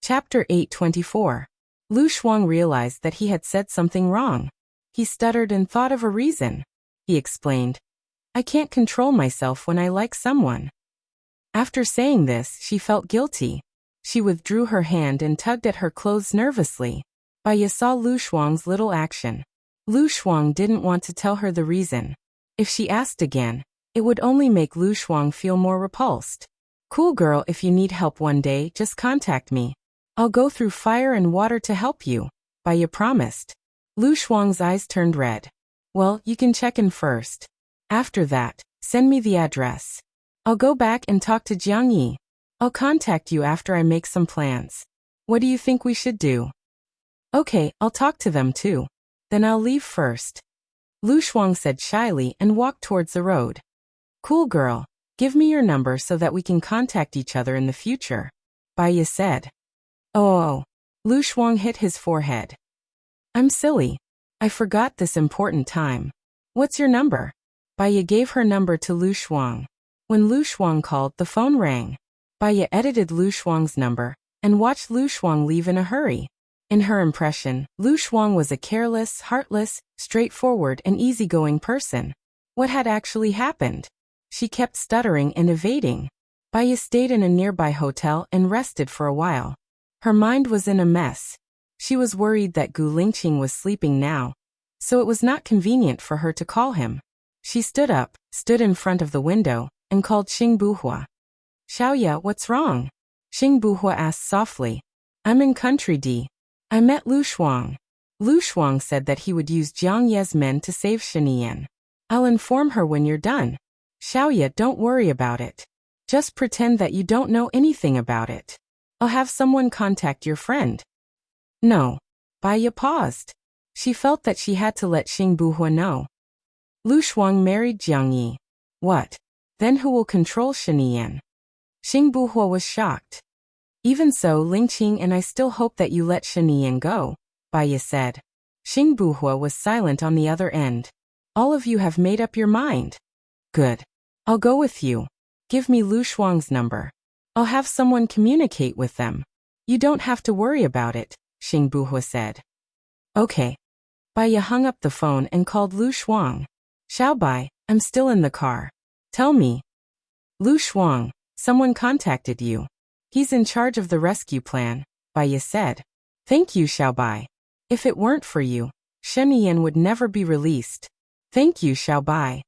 Chapter 824. Lu Shuang realized that he had said something wrong. He stuttered and thought of a reason. He explained, I can't control myself when I like someone. After saying this, she felt guilty. She withdrew her hand and tugged at her clothes nervously. Baya saw Lu Shuang's little action. Lu Shuang didn't want to tell her the reason. If she asked again, it would only make Lu Shuang feel more repulsed. Cool girl, if you need help one day, just contact me. I'll go through fire and water to help you, Baya promised. Lu Shuang's eyes turned red. Well, you can check in first. After that, send me the address. I'll go back and talk to Jiang Yi. I'll contact you after I make some plans. What do you think we should do? Okay, I'll talk to them too. Then I'll leave first. Lu Shuang said shyly and walked towards the road. Cool girl, give me your number so that we can contact each other in the future, Baya said. Oh. Lu Shuang hit his forehead. I'm silly. I forgot this important time. What's your number? Baya gave her number to Lu Shuang. When Lu Shuang called, the phone rang. Baya edited Lu Shuang's number and watched Lu Shuang leave in a hurry. In her impression, Lu Shuang was a careless, heartless, straightforward and easygoing person. What had actually happened? She kept stuttering and evading. Baya stayed in a nearby hotel and rested for a while. Her mind was in a mess. She was worried that Gu Lingqing was sleeping now, so it was not convenient for her to call him. She stood up, stood in front of the window, and called Xing Buhua. Xiaoya, what's wrong? Xing Buhua asked softly. I'm in country D. I met Lu Shuang. Lu Shuang said that he would use Jiang Ye's men to save Shiniyan. I'll inform her when you're done. Xiaoya, don't worry about it. Just pretend that you don't know anything about it. I'll have someone contact your friend. No. Baya paused. She felt that she had to let Xing Buhua know. Lu Shuang married Jiang Yi. What? Then who will control Shiniyan? Xing Buhua was shocked. Even so, Lingqing and I still hope that you let Shiniyan go, Baya said. Xing Buhua was silent on the other end. All of you have made up your mind. Good. I'll go with you. Give me Lu Shuang's number. I'll have someone communicate with them. You don't have to worry about it, Xing Buhua said. Okay. Baya hung up the phone and called Lu Shuang. Xiaobai, I'm still in the car. Tell me. Lu Shuang, someone contacted you. He's in charge of the rescue plan, Baya said. Thank you, Xiaobai. If it weren't for you, Sheniyan would never be released. Thank you, Xiaobai.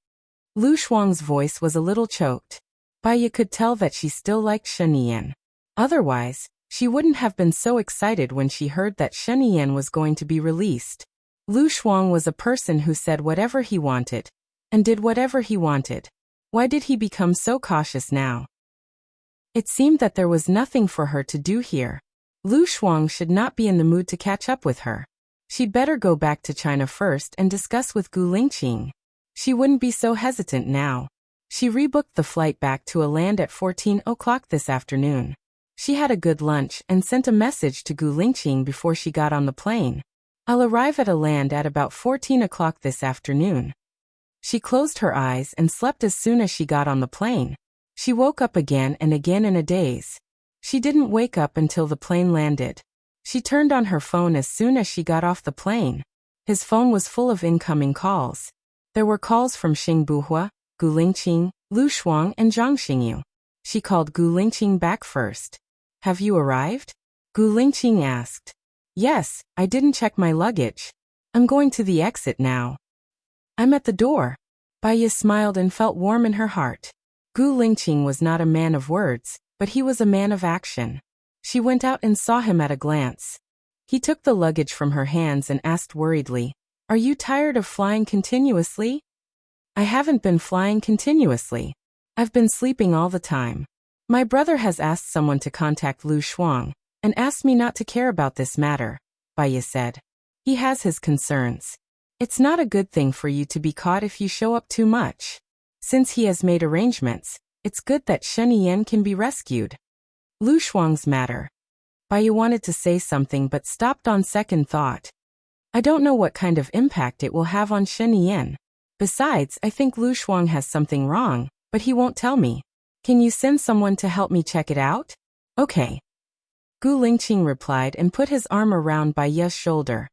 Lu Shuang's voice was a little choked. Baya could tell that she still liked Sheniyan. Otherwise, she wouldn't have been so excited when she heard that Sheniyan was going to be released. Lu Shuang was a person who said whatever he wanted and did whatever he wanted. Why did he become so cautious now? It seemed that there was nothing for her to do here. Lu Shuang should not be in the mood to catch up with her. She'd better go back to China first and discuss with Gu Lingqing. She wouldn't be so hesitant now. She rebooked the flight back to a land at 14 o'clock this afternoon. She had a good lunch and sent a message to Gu Lingqing before she got on the plane. I'll arrive at a land at about 14 o'clock this afternoon. She closed her eyes and slept as soon as she got on the plane. She woke up again and again in a daze. She didn't wake up until the plane landed. She turned on her phone as soon as she got off the plane. His phone was full of incoming calls. There were calls from Xing Buhua, Gu Lingqing, Lu Shuang and Zhang Xingyu. She called Gu Lingqing back first. Have you arrived? Gu Lingqing asked. Yes, I didn't check my luggage. I'm going to the exit now. I'm at the door. Baya smiled and felt warm in her heart. Gu Lingqing was not a man of words, but he was a man of action. She went out and saw him at a glance. He took the luggage from her hands and asked worriedly, Are you tired of flying continuously? I haven't been flying continuously. I've been sleeping all the time. My brother has asked someone to contact Lu Shuang and asked me not to care about this matter, Baya said. He has his concerns. It's not a good thing for you to be caught if you show up too much. Since he has made arrangements, it's good that Sheniyan can be rescued. Lu Shuang's matter. Baya wanted to say something but stopped on second thought. I don't know what kind of impact it will have on Sheniyan. Besides, I think Lu Shuang has something wrong, but he won't tell me. Can you send someone to help me check it out? Okay. Gu Lingqing replied and put his arm around Bai Ye's shoulder.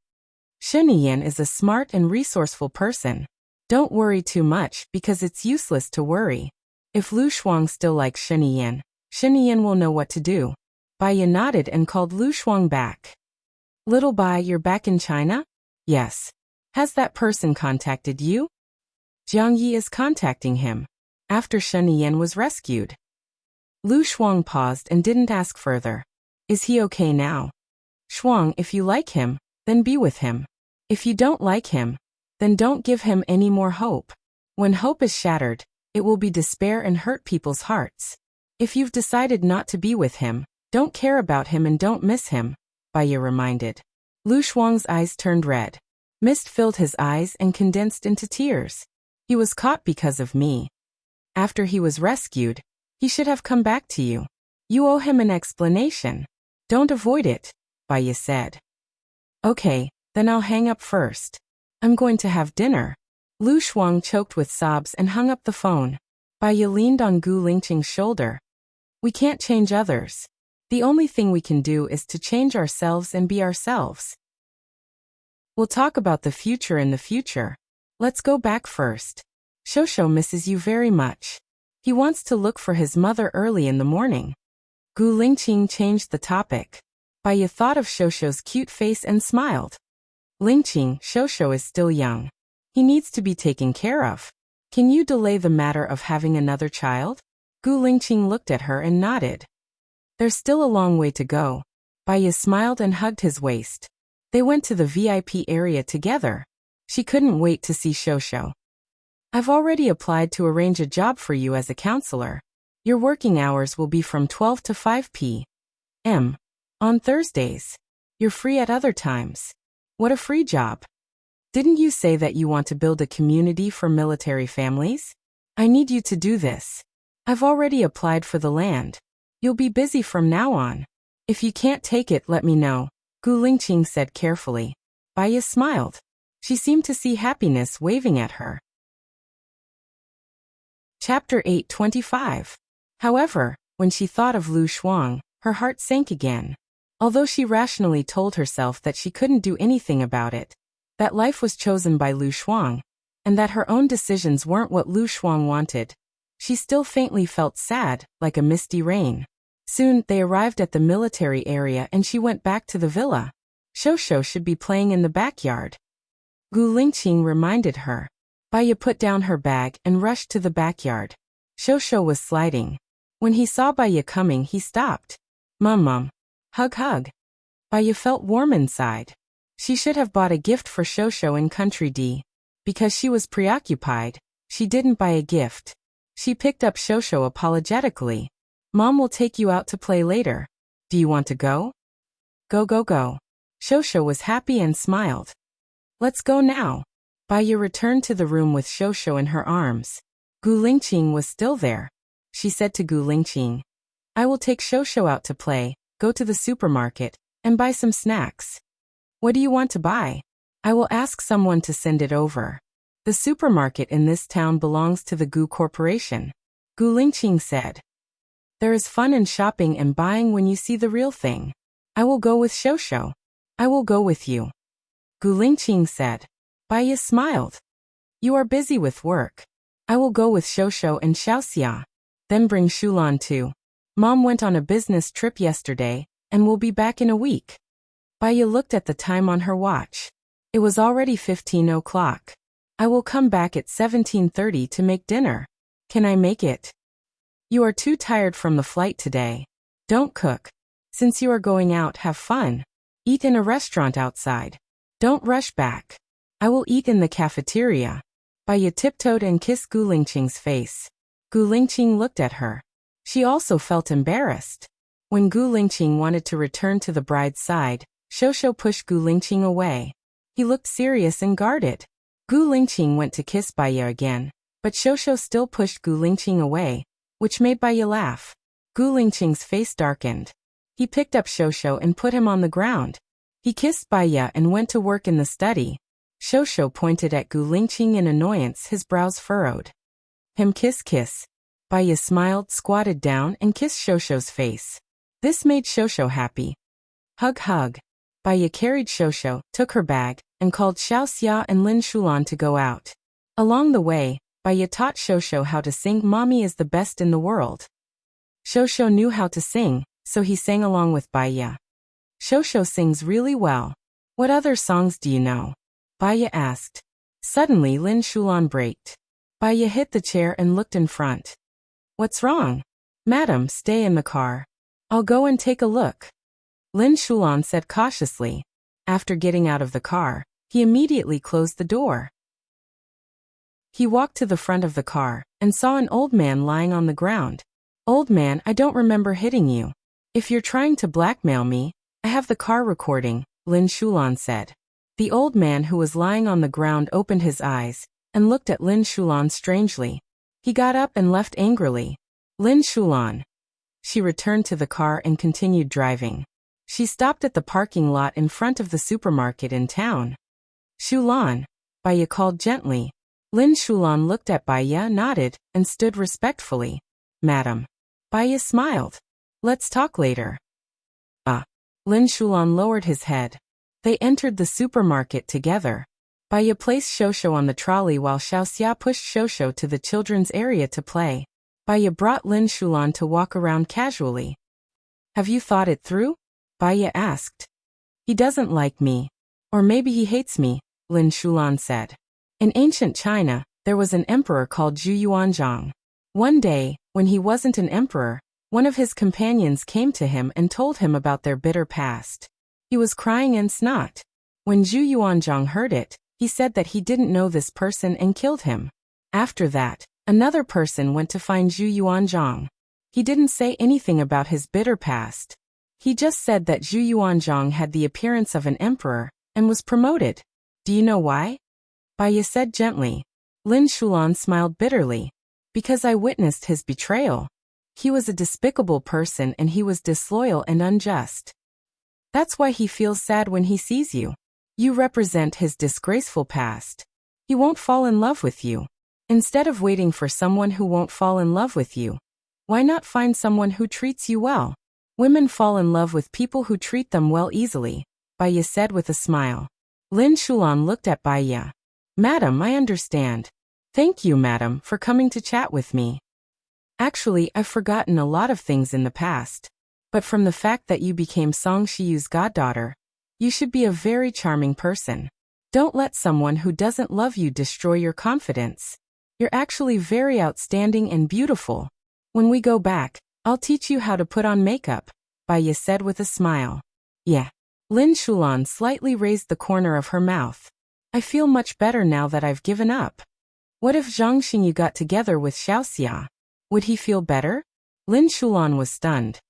Sheniyan is a smart and resourceful person. Don't worry too much because it's useless to worry. If Lu Shuang still likes Sheniyan will know what to do. Bai Ye nodded and called Lu Shuang back. Little Bai, you're back in China? Yes. Has that person contacted you? Jiang Yi is contacting him. After Sheniyan was rescued. Lu Shuang paused and didn't ask further. Is he okay now? Shuang, if you like him, then be with him. If you don't like him, then don't give him any more hope. When hope is shattered, it will be despair and hurt people's hearts. If you've decided not to be with him, don't care about him and don't miss him, Bai Ye reminded. Lu Shuang's eyes turned red. Mist filled his eyes and condensed into tears. He was caught because of me. After he was rescued, he should have come back to you. You owe him an explanation. Don't avoid it, Bai Ye said. Okay, then I'll hang up first. I'm going to have dinner. Lu Shuang choked with sobs and hung up the phone. Bai Ye leaned on Gu Lingqing's shoulder. We can't change others. The only thing we can do is to change ourselves and be ourselves. We'll talk about the future in the future. Let's go back first. Shosho misses you very much. He wants to look for his mother early in the morning. Gu Lingqing changed the topic. Bai Ye thought of Shosho's cute face and smiled. Lingqing, Shosho is still young. He needs to be taken care of. Can you delay the matter of having another child? Gu Lingqing looked at her and nodded. There's still a long way to go. Bai Ye smiled and hugged his waist. They went to the VIP area together. She couldn't wait to see Shosho. I've already applied to arrange a job for you as a counselor. Your working hours will be from 12 to 5 p.m. on Thursdays. You're free at other times. What a free job. Didn't you say that you want to build a community for military families? I need you to do this. I've already applied for the land. You'll be busy from now on. If you can't take it, let me know, Gu Lingqing said carefully. Bai Ye smiled. She seemed to see happiness waving at her. Chapter 8:25. However, when she thought of Lu Shuang, her heart sank again. Although she rationally told herself that she couldn't do anything about it, that life was chosen by Lu Shuang, and that her own decisions weren't what Lu Shuang wanted, she still faintly felt sad, like a misty rain. Soon, they arrived at the military area and she went back to the villa. Shosho should be playing in the backyard. Gu Lingqing reminded her. Bai Ye put down her bag and rushed to the backyard. Shosho was sliding. When he saw Bai Ye coming, he stopped. Mum. Hug. Bai Ye felt warm inside. She should have bought a gift for Shosho in Country D. Because she was preoccupied, she didn't buy a gift. She picked up Shosho apologetically. Mom will take you out to play later. Do you want to go? Go. Shosho was happy and smiled. Let's go now. Bai Ye returned to the room with Shosho in her arms. Gu Lingqing was still there. She said to Gu Lingqing, I will take Shosho out to play, go to the supermarket, and buy some snacks. What do you want to buy? I will ask someone to send it over. The supermarket in this town belongs to the Gu Corporation. Gu Lingqing said. There is fun in shopping and buying when you see the real thing. I will go with Shosho. I will go with you. Gu Lingqing said. Bai Ye smiled. You are busy with work. I will go with Shosho and Xiaoxia. Then bring Shulan too. Mom went on a business trip yesterday, and will be back in a week. Bai Ye looked at the time on her watch. It was already 15 o'clock. I will come back at 17:30 to make dinner. Can I make it? You are too tired from the flight today. Don't cook. Since you are going out, have fun. Eat in a restaurant outside. Don't rush back. I will eat in the cafeteria. Bai Ye tiptoed and kissed Gu Lingqing's face. Gu Lingqing looked at her. She also felt embarrassed. When Gu Lingqing wanted to return to the bride's side, Shosho pushed Gu Lingqing away. He looked serious and guarded. Gu Lingqing went to kiss Bai Ye again, but Shosho still pushed Gu Lingqing away, which made Bai Ye laugh. Gu Lingqing's face darkened. He picked up Shosho and put him on the ground. He kissed Bai Ye and went to work in the study. Shosho pointed at Gu Lingqing in annoyance, his brows furrowed. Him kiss. Bai Ye smiled, squatted down, and kissed Shosho's face. This made Shosho happy. Hug hug. Baya carried Shosho, took her bag, and called Xiaoxia and Lin Shulan to go out. Along the way, Baya taught Shosho how to sing "Mommy is the best in the world." Shosho knew how to sing, so he sang along with Baya. Shosho sings really well. What other songs do you know? Baya asked. Suddenly Lin Shulan braked. Baya hit the chair and looked in front. What's wrong? Madam, stay in the car. I'll go and take a look. Lin Shulan said cautiously. After getting out of the car, he immediately closed the door. He walked to the front of the car and saw an old man lying on the ground. Old man, I don't remember hitting you. If you're trying to blackmail me, I have the car recording, Lin Shulan said. The old man who was lying on the ground opened his eyes and looked at Lin Shulan strangely. He got up and left angrily. Lin Shulan. She returned to the car and continued driving. She stopped at the parking lot in front of the supermarket in town. Shulan, Baya called gently. Lin Shulan looked at Baya, nodded, and stood respectfully. Madam. Baya smiled. Let's talk later. Lin Shulan lowered his head. They entered the supermarket together. Baya placed Shosho on the trolley while Xiaoxia pushed Shosho to the children's area to play. Baya brought Lin Shulan to walk around casually. Have you thought it through? Baya asked. He doesn't like me. Or maybe he hates me, Lin Shulan said. In ancient China, there was an emperor called Zhu Yuanzhang. One day, when he wasn't an emperor, one of his companions came to him and told him about their bitter past. He was crying and snot. When Zhu Yuanzhang heard it, he said that he didn't know this person and killed him. After that, another person went to find Zhu Yuanzhang. He didn't say anything about his bitter past. He just said that Zhu Yuanzhang had the appearance of an emperor and was promoted. Do you know why? Baya said gently. Lin Shulan smiled bitterly. Because I witnessed his betrayal. He was a despicable person and he was disloyal and unjust. That's why he feels sad when he sees you. You represent his disgraceful past. He won't fall in love with you. Instead of waiting for someone who won't fall in love with you, why not find someone who treats you well? Women fall in love with people who treat them well easily, Baya said with a smile. Lin Shulan looked at Baya. Madam, I understand. Thank you, madam, for coming to chat with me. Actually, I've forgotten a lot of things in the past. But from the fact that you became Song Shiyu's goddaughter, you should be a very charming person. Don't let someone who doesn't love you destroy your confidence. You're actually very outstanding and beautiful. When we go back, I'll teach you how to put on makeup, Baya said with a smile. Yeah. Lin Shulan slightly raised the corner of her mouth. I feel much better now that I've given up. What if Zhang Xingyu got together with Xiaoxia? Would he feel better? Lin Shulan was stunned.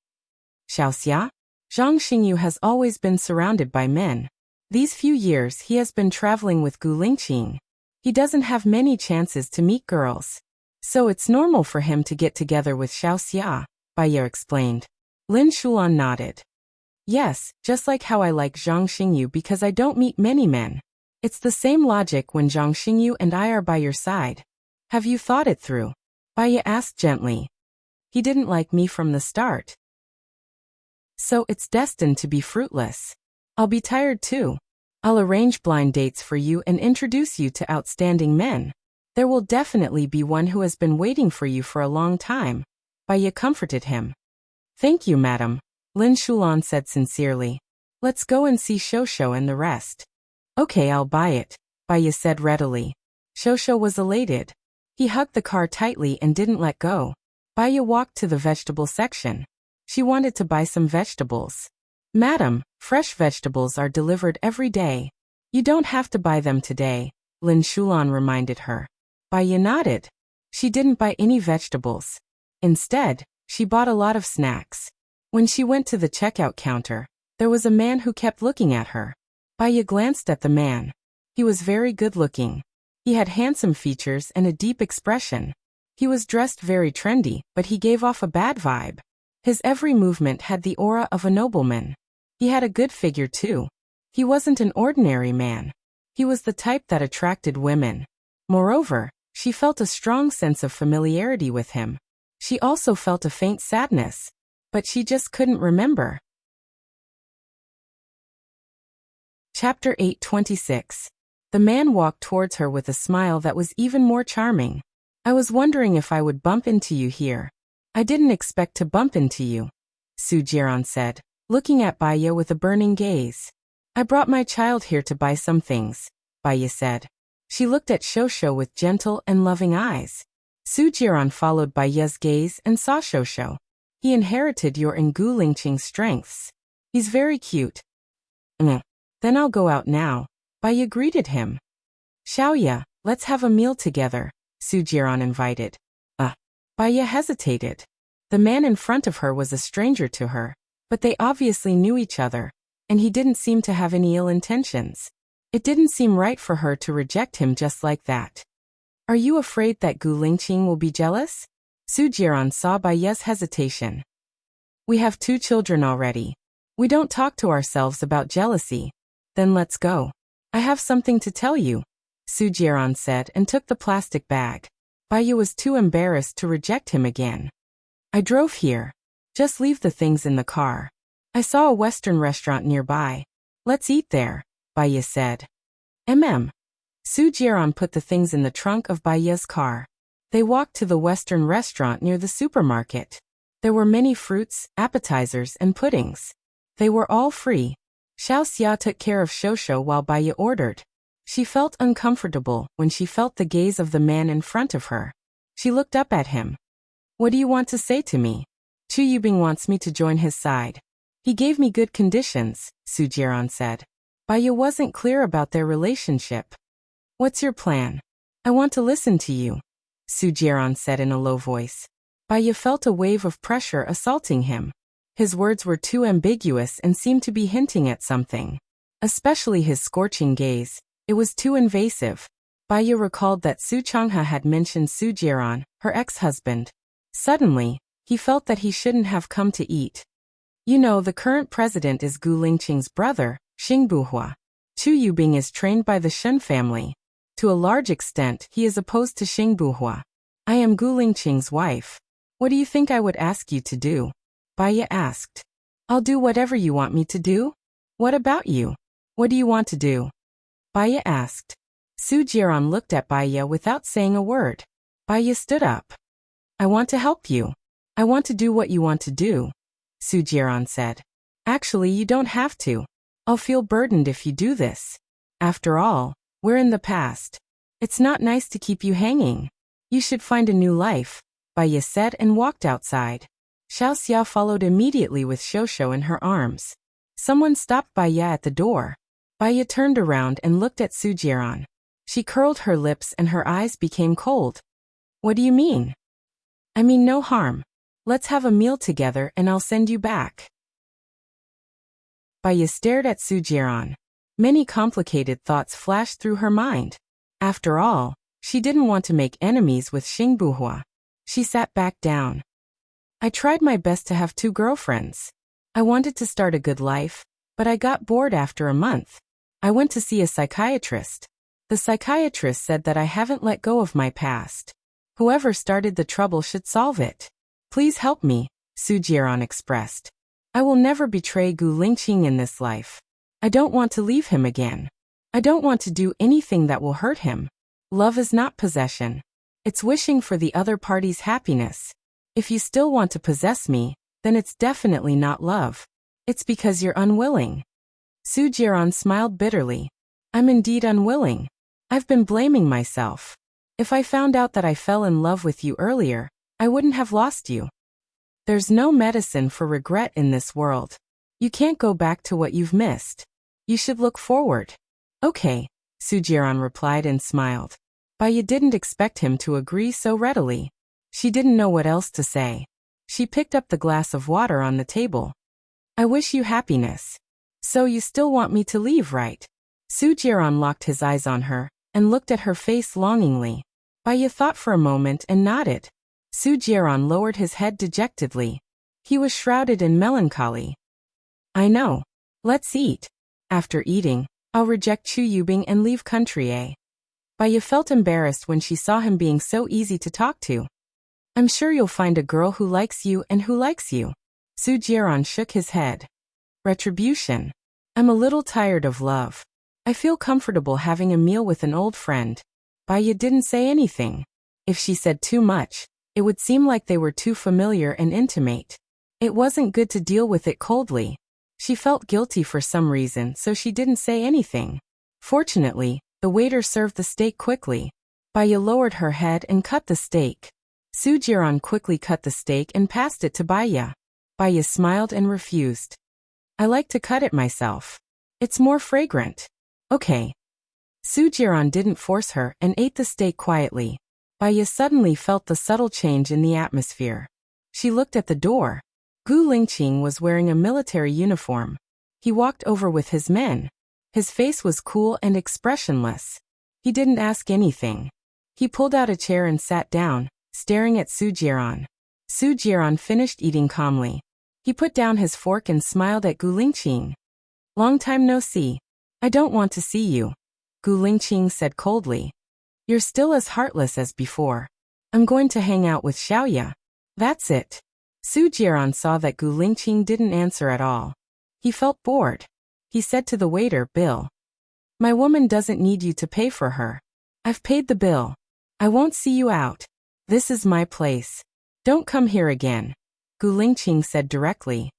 Xiaoxia? Zhang Xingyu has always been surrounded by men. These few years he has been traveling with Gu Lingqing. He doesn't have many chances to meet girls. So it's normal for him to get together with Xiaoxia, Baya explained. Lin Shulan nodded. Yes, just like how I like Zhang Xingyu because I don't meet many men. It's the same logic when Zhang Xingyu and I are by your side. Have you thought it through? Baya asked gently. He didn't like me from the start. So it's destined to be fruitless. I'll be tired too. I'll arrange blind dates for you and introduce you to outstanding men. There will definitely be one who has been waiting for you for a long time. Baya comforted him. Thank you, madam, Lin Shulan said sincerely. Let's go and see Shosho and the rest. Okay, I'll buy it, Baya said readily. Shosho was elated. He hugged the car tightly and didn't let go. Baya walked to the vegetable section. She wanted to buy some vegetables. Madam, fresh vegetables are delivered every day. You don't have to buy them today, Lin Shulan reminded her. Baya nodded. She didn't buy any vegetables. Instead, she bought a lot of snacks. When she went to the checkout counter, there was a man who kept looking at her. Baya glanced at the man. He was very good-looking. He had handsome features and a deep expression. He was dressed very trendy, but he gave off a bad vibe. His every movement had the aura of a nobleman. He had a good figure too. He wasn't an ordinary man. He was the type that attracted women. Moreover, she felt a strong sense of familiarity with him. She also felt a faint sadness. but she just couldn't remember. Chapter 8:26. The man walked towards her with a smile that was even more charming. I was wondering if I would bump into you here. I didn't expect to bump into you, Su Jiran said, looking at Baya with a burning gaze. I brought my child here to buy some things, Baya said. She looked at Shosho with gentle and loving eyes. Su Jiran followed Baya's gaze and saw Shosho. He inherited your and Gu Lingqing's strengths. He's very cute. Then I'll go out now, Baya greeted him. Xiaoya, let's have a meal together, Su Jiran invited. Baya hesitated. The man in front of her was a stranger to her, but they obviously knew each other, and he didn't seem to have any ill intentions. It didn't seem right for her to reject him just like that. Are you afraid that Gu Lingqing will be jealous? Su Jiran saw Baya's hesitation. We have 2 children already. We don't talk to ourselves about jealousy. Then let's go. I have something to tell you, Su Jiran said and took the plastic bag. Baya was too embarrassed to reject him again. I drove here. Just leave the things in the car. I saw a Western restaurant nearby. Let's eat there, Baya said. Su Jiran put the things in the trunk of Baya's car. They walked to the Western restaurant near the supermarket. There were many fruits, appetizers, and puddings. They were all free. Xiao Xia took care of Shosho while Baya ordered. She felt uncomfortable when she felt the gaze of the man in front of her. She looked up at him. What do you want to say to me? Chu Yubing wants me to join his side. He gave me good conditions, Su Jiran said. Baya wasn't clear about their relationship. What's your plan? I want to listen to you, Su Jiran said in a low voice. Baya felt a wave of pressure assaulting him. His words were too ambiguous and seemed to be hinting at something. Especially his scorching gaze. It was too invasive. Baya recalled that Su Changhe had mentioned Su Jiran, her ex-husband. Suddenly, he felt that he shouldn't have come to eat. You know, the current president is Gu Lingqing's brother, Xing Buhua. Chu Yubing is trained by the Shen family. To a large extent, he is opposed to Xing Buhua. I am Gu Lingqing's wife. What do you think I would ask you to do? Baya asked. I'll do whatever you want me to do. What about you? What do you want to do? Baya asked. Su Jiran looked at Baya without saying a word. Baya stood up. I want to help you. I want to do what you want to do, Su Jiran said. Actually, you don't have to. I'll feel burdened if you do this. After all, we're in the past. It's not nice to keep you hanging. You should find a new life, Baya said and walked outside. Xiao Xia followed immediately with Shosho in her arms. Someone stopped Baya at the door. Baya turned around and looked at Su Jiran. She curled her lips and her eyes became cold. What do you mean? I mean no harm. Let's have a meal together and I'll send you back. Baya stared at Su Jiran. Many complicated thoughts flashed through her mind. After all, she didn't want to make enemies with Xing Buhua. She sat back down. I tried my best to have 2 girlfriends. I wanted to start a good life, but I got bored after a month. I went to see a psychiatrist. The psychiatrist said that I haven't let go of my past. Whoever started the trouble should solve it. Please help me, Su Jiran expressed. I will never betray Gu Lingqing in this life. I don't want to leave him again. I don't want to do anything that will hurt him. Love is not possession. It's wishing for the other party's happiness. If you still want to possess me, then it's definitely not love. It's because you're unwilling. Su Jiran smiled bitterly. I'm indeed unwilling. I've been blaming myself. If I found out that I fell in love with you earlier, I wouldn't have lost you. There's no medicine for regret in this world. You can't go back to what you've missed. You should look forward. Okay, Su Jiran replied and smiled. Baya didn't expect him to agree so readily. She didn't know what else to say. She picked up the glass of water on the table. I wish you happiness. So you still want me to leave, right? Su Jiran locked his eyes on her and looked at her face longingly. Baya thought for a moment and nodded. Su Jiran lowered his head dejectedly. He was shrouded in melancholy. I know. Let's eat. After eating, I'll reject Chu Yubing and leave country, eh? Baya felt embarrassed when she saw him being so easy to talk to. I'm sure you'll find a girl who likes you and who likes you. Su Jiaran shook his head. Retribution. I'm a little tired of love. I feel comfortable having a meal with an old friend. Baya didn't say anything. If she said too much, it would seem like they were too familiar and intimate. It wasn't good to deal with it coldly. She felt guilty for some reason, so she didn't say anything. Fortunately, the waiter served the steak quickly. Baya lowered her head and cut the steak. Su Jiaran quickly cut the steak and passed it to Baya. Baya smiled and refused. I like to cut it myself. It's more fragrant. Okay. Su Jiaran didn't force her and ate the steak quietly. Baya suddenly felt the subtle change in the atmosphere. She looked at the door. Gu Lingqing was wearing a military uniform. He walked over with his men. His face was cool and expressionless. He didn't ask anything. He pulled out a chair and sat down, staring at Su Jiaran. Su Jiaran finished eating calmly. He put down his fork and smiled at Gu Lingqing. Long time no see. I don't want to see you, Gu Lingqing said coldly. You're still as heartless as before. I'm going to hang out with Xiaoya. That's it. Su Jiaran saw that Gu Lingqing didn't answer at all. He felt bored. He said to the waiter, Bill. My woman doesn't need you to pay for her. I've paid the bill. I won't see you out. This is my place. Don't come here again, Gu Lingqing said directly.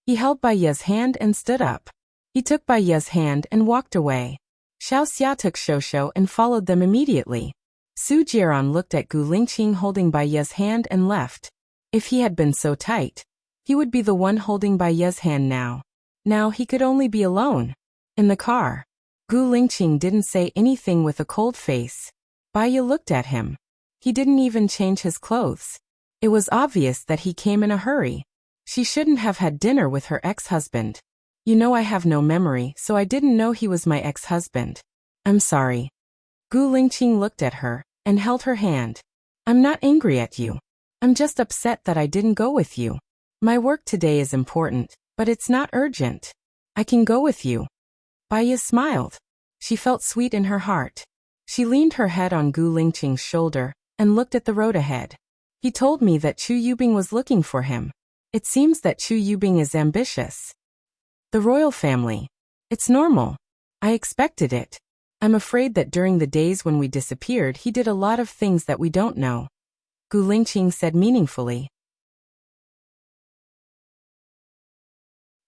He held Baya's hand and stood up. He took Baya's hand and walked away. Xiao Xia took Shosho and followed them immediately. Su Jiaran looked at Gu Lingqing holding Baya's hand and left. If he had been so tight, he would be the one holding Baya's hand now. Now he could only be alone. In the car, Gu Lingqing didn't say anything with a cold face. Baya looked at him. He didn't even change his clothes. It was obvious that he came in a hurry. She shouldn't have had dinner with her ex-husband. You know I have no memory, so I didn't know he was my ex-husband. I'm sorry. Gu Lingqing looked at her and held her hand. I'm not angry at you. I'm just upset that I didn't go with you. My work today is important, but it's not urgent. I can go with you. Baya smiled. She felt sweet in her heart. She leaned her head on Gu Lingqing's shoulder and looked at the road ahead. He told me that Chu Yubing was looking for him. It seems that Chu Yubing is ambitious. The royal family. It's normal. I expected it. I'm afraid that during the days when we disappeared he did a lot of things that we don't know, Gu Lingqing said meaningfully.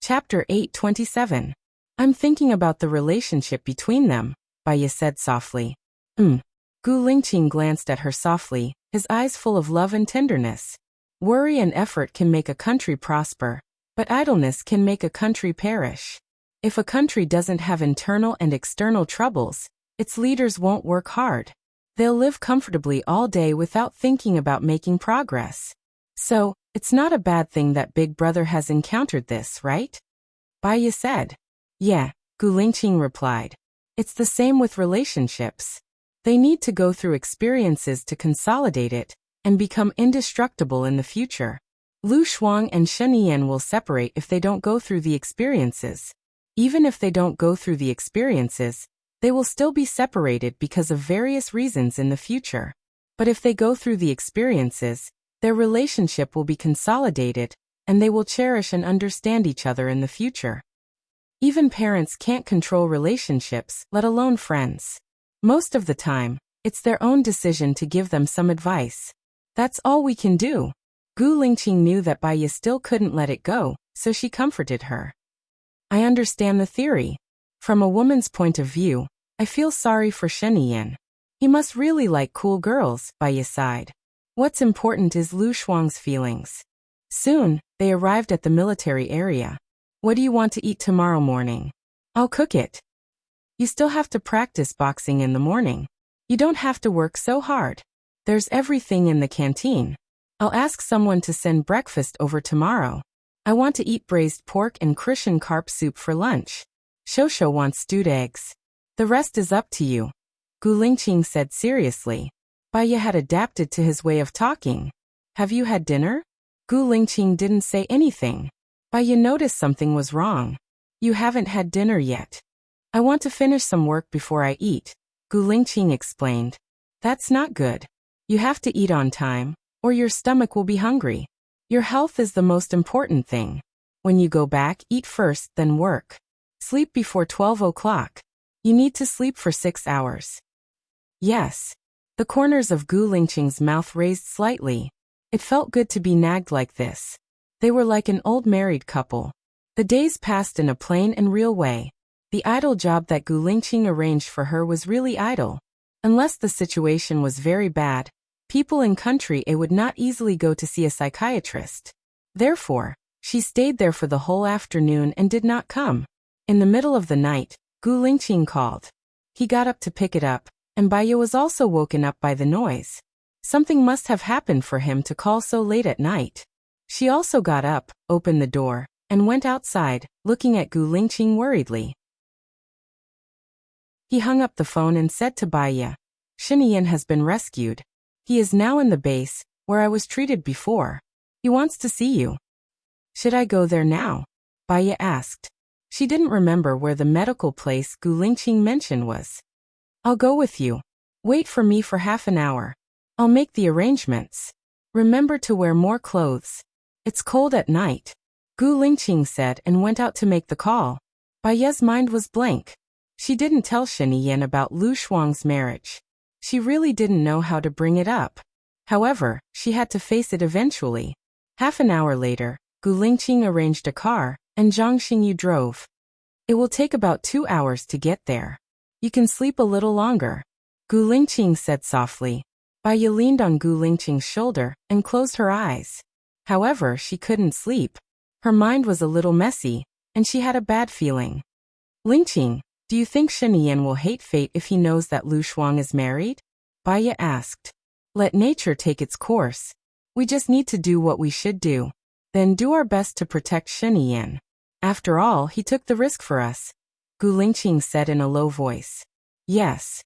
Chapter 827. I'm thinking about the relationship between them, Baya said softly. Gu Lingqing glanced at her softly, his eyes full of love and tenderness. Worry and effort can make a country prosper, but idleness can make a country perish. If a country doesn't have internal and external troubles, its leaders won't work hard. They'll live comfortably all day without thinking about making progress. So, it's not a bad thing that Big Brother has encountered this, right? Baya said. Yeah, Gu Lingqing replied. It's the same with relationships. They need to go through experiences to consolidate it and become indestructible in the future. Lu Shuang and Shen Yan will separate if they don't go through the experiences. Even if they don't go through the experiences, they will still be separated because of various reasons in the future. But if they go through the experiences, their relationship will be consolidated, and they will cherish and understand each other in the future. Even parents can't control relationships, let alone friends. Most of the time, it's their own decision to give them some advice. That's all we can do. Gu Lingqing knew that Baya still couldn't let it go, so she comforted her. I understand the theory. From a woman's point of view, I feel sorry for Shen Yan. He must really like cool girls, Baya sighed. What's important is Lu Shuang's feelings. Soon, they arrived at the military area. What do you want to eat tomorrow morning? I'll cook it. You still have to practice boxing in the morning. You don't have to work so hard. There's everything in the canteen. I'll ask someone to send breakfast over tomorrow. I want to eat braised pork and Christian carp soup for lunch. Shosho wants stewed eggs. The rest is up to you, Gu Lingqing said seriously. Baya had adapted to his way of talking. Have you had dinner? Gu Lingqing didn't say anything. Baya noticed something was wrong. You haven't had dinner yet. I want to finish some work before I eat, Gu Lingqing explained. That's not good. You have to eat on time, or your stomach will be hungry. Your health is the most important thing. When you go back, eat first, then work. Sleep before 12 o'clock. You need to sleep for 6 hours. Yes. The corners of Gu Lingqing's mouth raised slightly. It felt good to be nagged like this. They were like an old married couple. The days passed in a plain and real way. The idle job that Gu Lingqing arranged for her was really idle. Unless the situation was very bad, people in country A would not easily go to see a psychiatrist. Therefore, she stayed there for the whole afternoon and did not come. In the middle of the night, Gu Lingqing called. He got up to pick it up, and Baya was also woken up by the noise. Something must have happened for him to call so late at night. She also got up, opened the door, and went outside, looking at Gu Lingqing worriedly. He hung up the phone and said to Baya, "Shinian has been rescued. He is now in the base, where I was treated before. He wants to see you." "Should I go there now?" Baya asked. She didn't remember where the medical place Gu Lingqing mentioned was. "I'll go with you. Wait for me for half an hour. I'll make the arrangements. Remember to wear more clothes. It's cold at night," Gu Lingqing said and went out to make the call. Baya's mind was blank. She didn't tell Shinian about Lu Shuang's marriage. She really didn't know how to bring it up. However, she had to face it eventually. Half an hour later, Gu Lingqing arranged a car, and Zhang Xingyu drove. "It will take about 2 hours to get there. You can sleep a little longer," Gu Lingqing said softly. Baya leaned on Gu Lingqing's shoulder and closed her eyes. However, she couldn't sleep. Her mind was a little messy, and she had a bad feeling. "Lingqing, do you think Shinian will hate fate if he knows that Lu Shuang is married?" Baya asked. "Let nature take its course. We just need to do what we should do. Then do our best to protect Shinian. After all, he took the risk for us," Gu Lingqing said in a low voice. "Yes."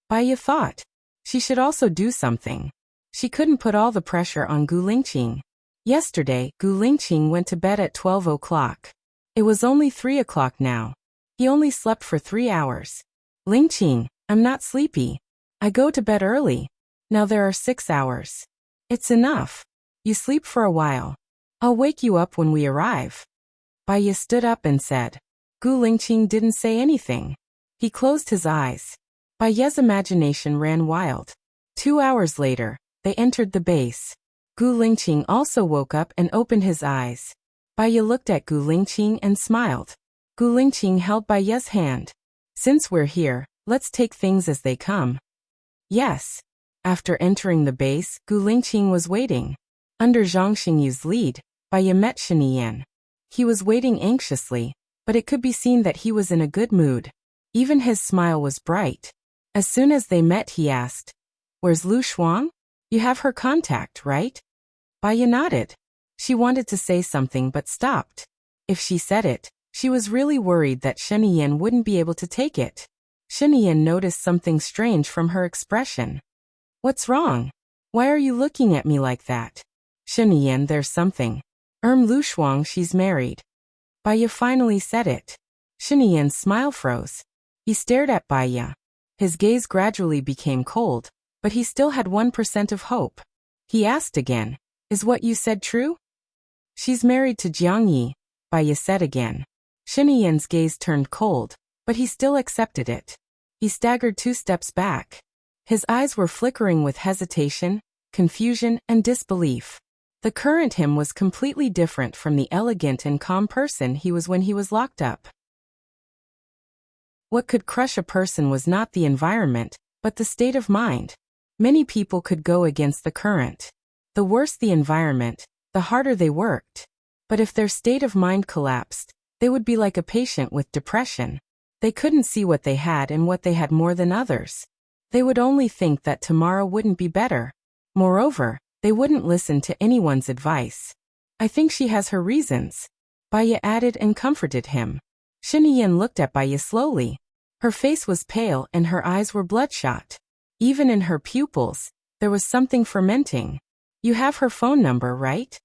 Baya thought. She should also do something. She couldn't put all the pressure on Gu Lingqing. Yesterday, Gu Lingqing went to bed at 12 o'clock. It was only 3 o'clock now. He only slept for 3 hours. "Lingqing, I'm not sleepy. I go to bed early. Now there are 6 hours. It's enough. You sleep for a while. I'll wake you up when we arrive." Baya stood up and said. Gu Lingqing didn't say anything. He closed his eyes. Baya's imagination ran wild. 2 hours later, they entered the base. Gu Lingqing also woke up and opened his eyes. Baya looked at Gu Lingqing and smiled. Gu Lingqing held Baya's hand. "Since we're here, let's take things as they come." "Yes." After entering the base, Gu Lingqing was waiting. Under Zhang Xingyu's lead, Baya met Shinian. He was waiting anxiously, but it could be seen that he was in a good mood. Even his smile was bright. As soon as they met, he asked, "Where's Lu Shuang? You have her contact, right?" Baya nodded. She wanted to say something but stopped. If she said it, she was really worried that Shinian wouldn't be able to take it. Shinian noticed something strange from her expression. "What's wrong? Why are you looking at me like that?" "Shinian, there's something. Lu Shuang, she's married." Baya finally said it. Shinian's smile froze. He stared at Baya. His gaze gradually became cold, but he still had 1% of hope. He asked again, "Is what you said true?" "She's married to Jiang Yi," Baya said again. Shinian's gaze turned cold, but he still accepted it. He staggered 2 steps back. His eyes were flickering with hesitation, confusion, and disbelief. The current him was completely different from the elegant and calm person he was when he was locked up. What could crush a person was not the environment, but the state of mind. Many people could go against the current. The worse the environment, the harder they worked. But if their state of mind collapsed, they would be like a patient with depression. They couldn't see what they had and what they had more than others. They would only think that tomorrow wouldn't be better. Moreover, they wouldn't listen to anyone's advice. "I think she has her reasons," Baya added and comforted him. Shinian looked at Baya slowly. Her face was pale and her eyes were bloodshot. Even in her pupils, there was something fermenting. "You have her phone number, right?"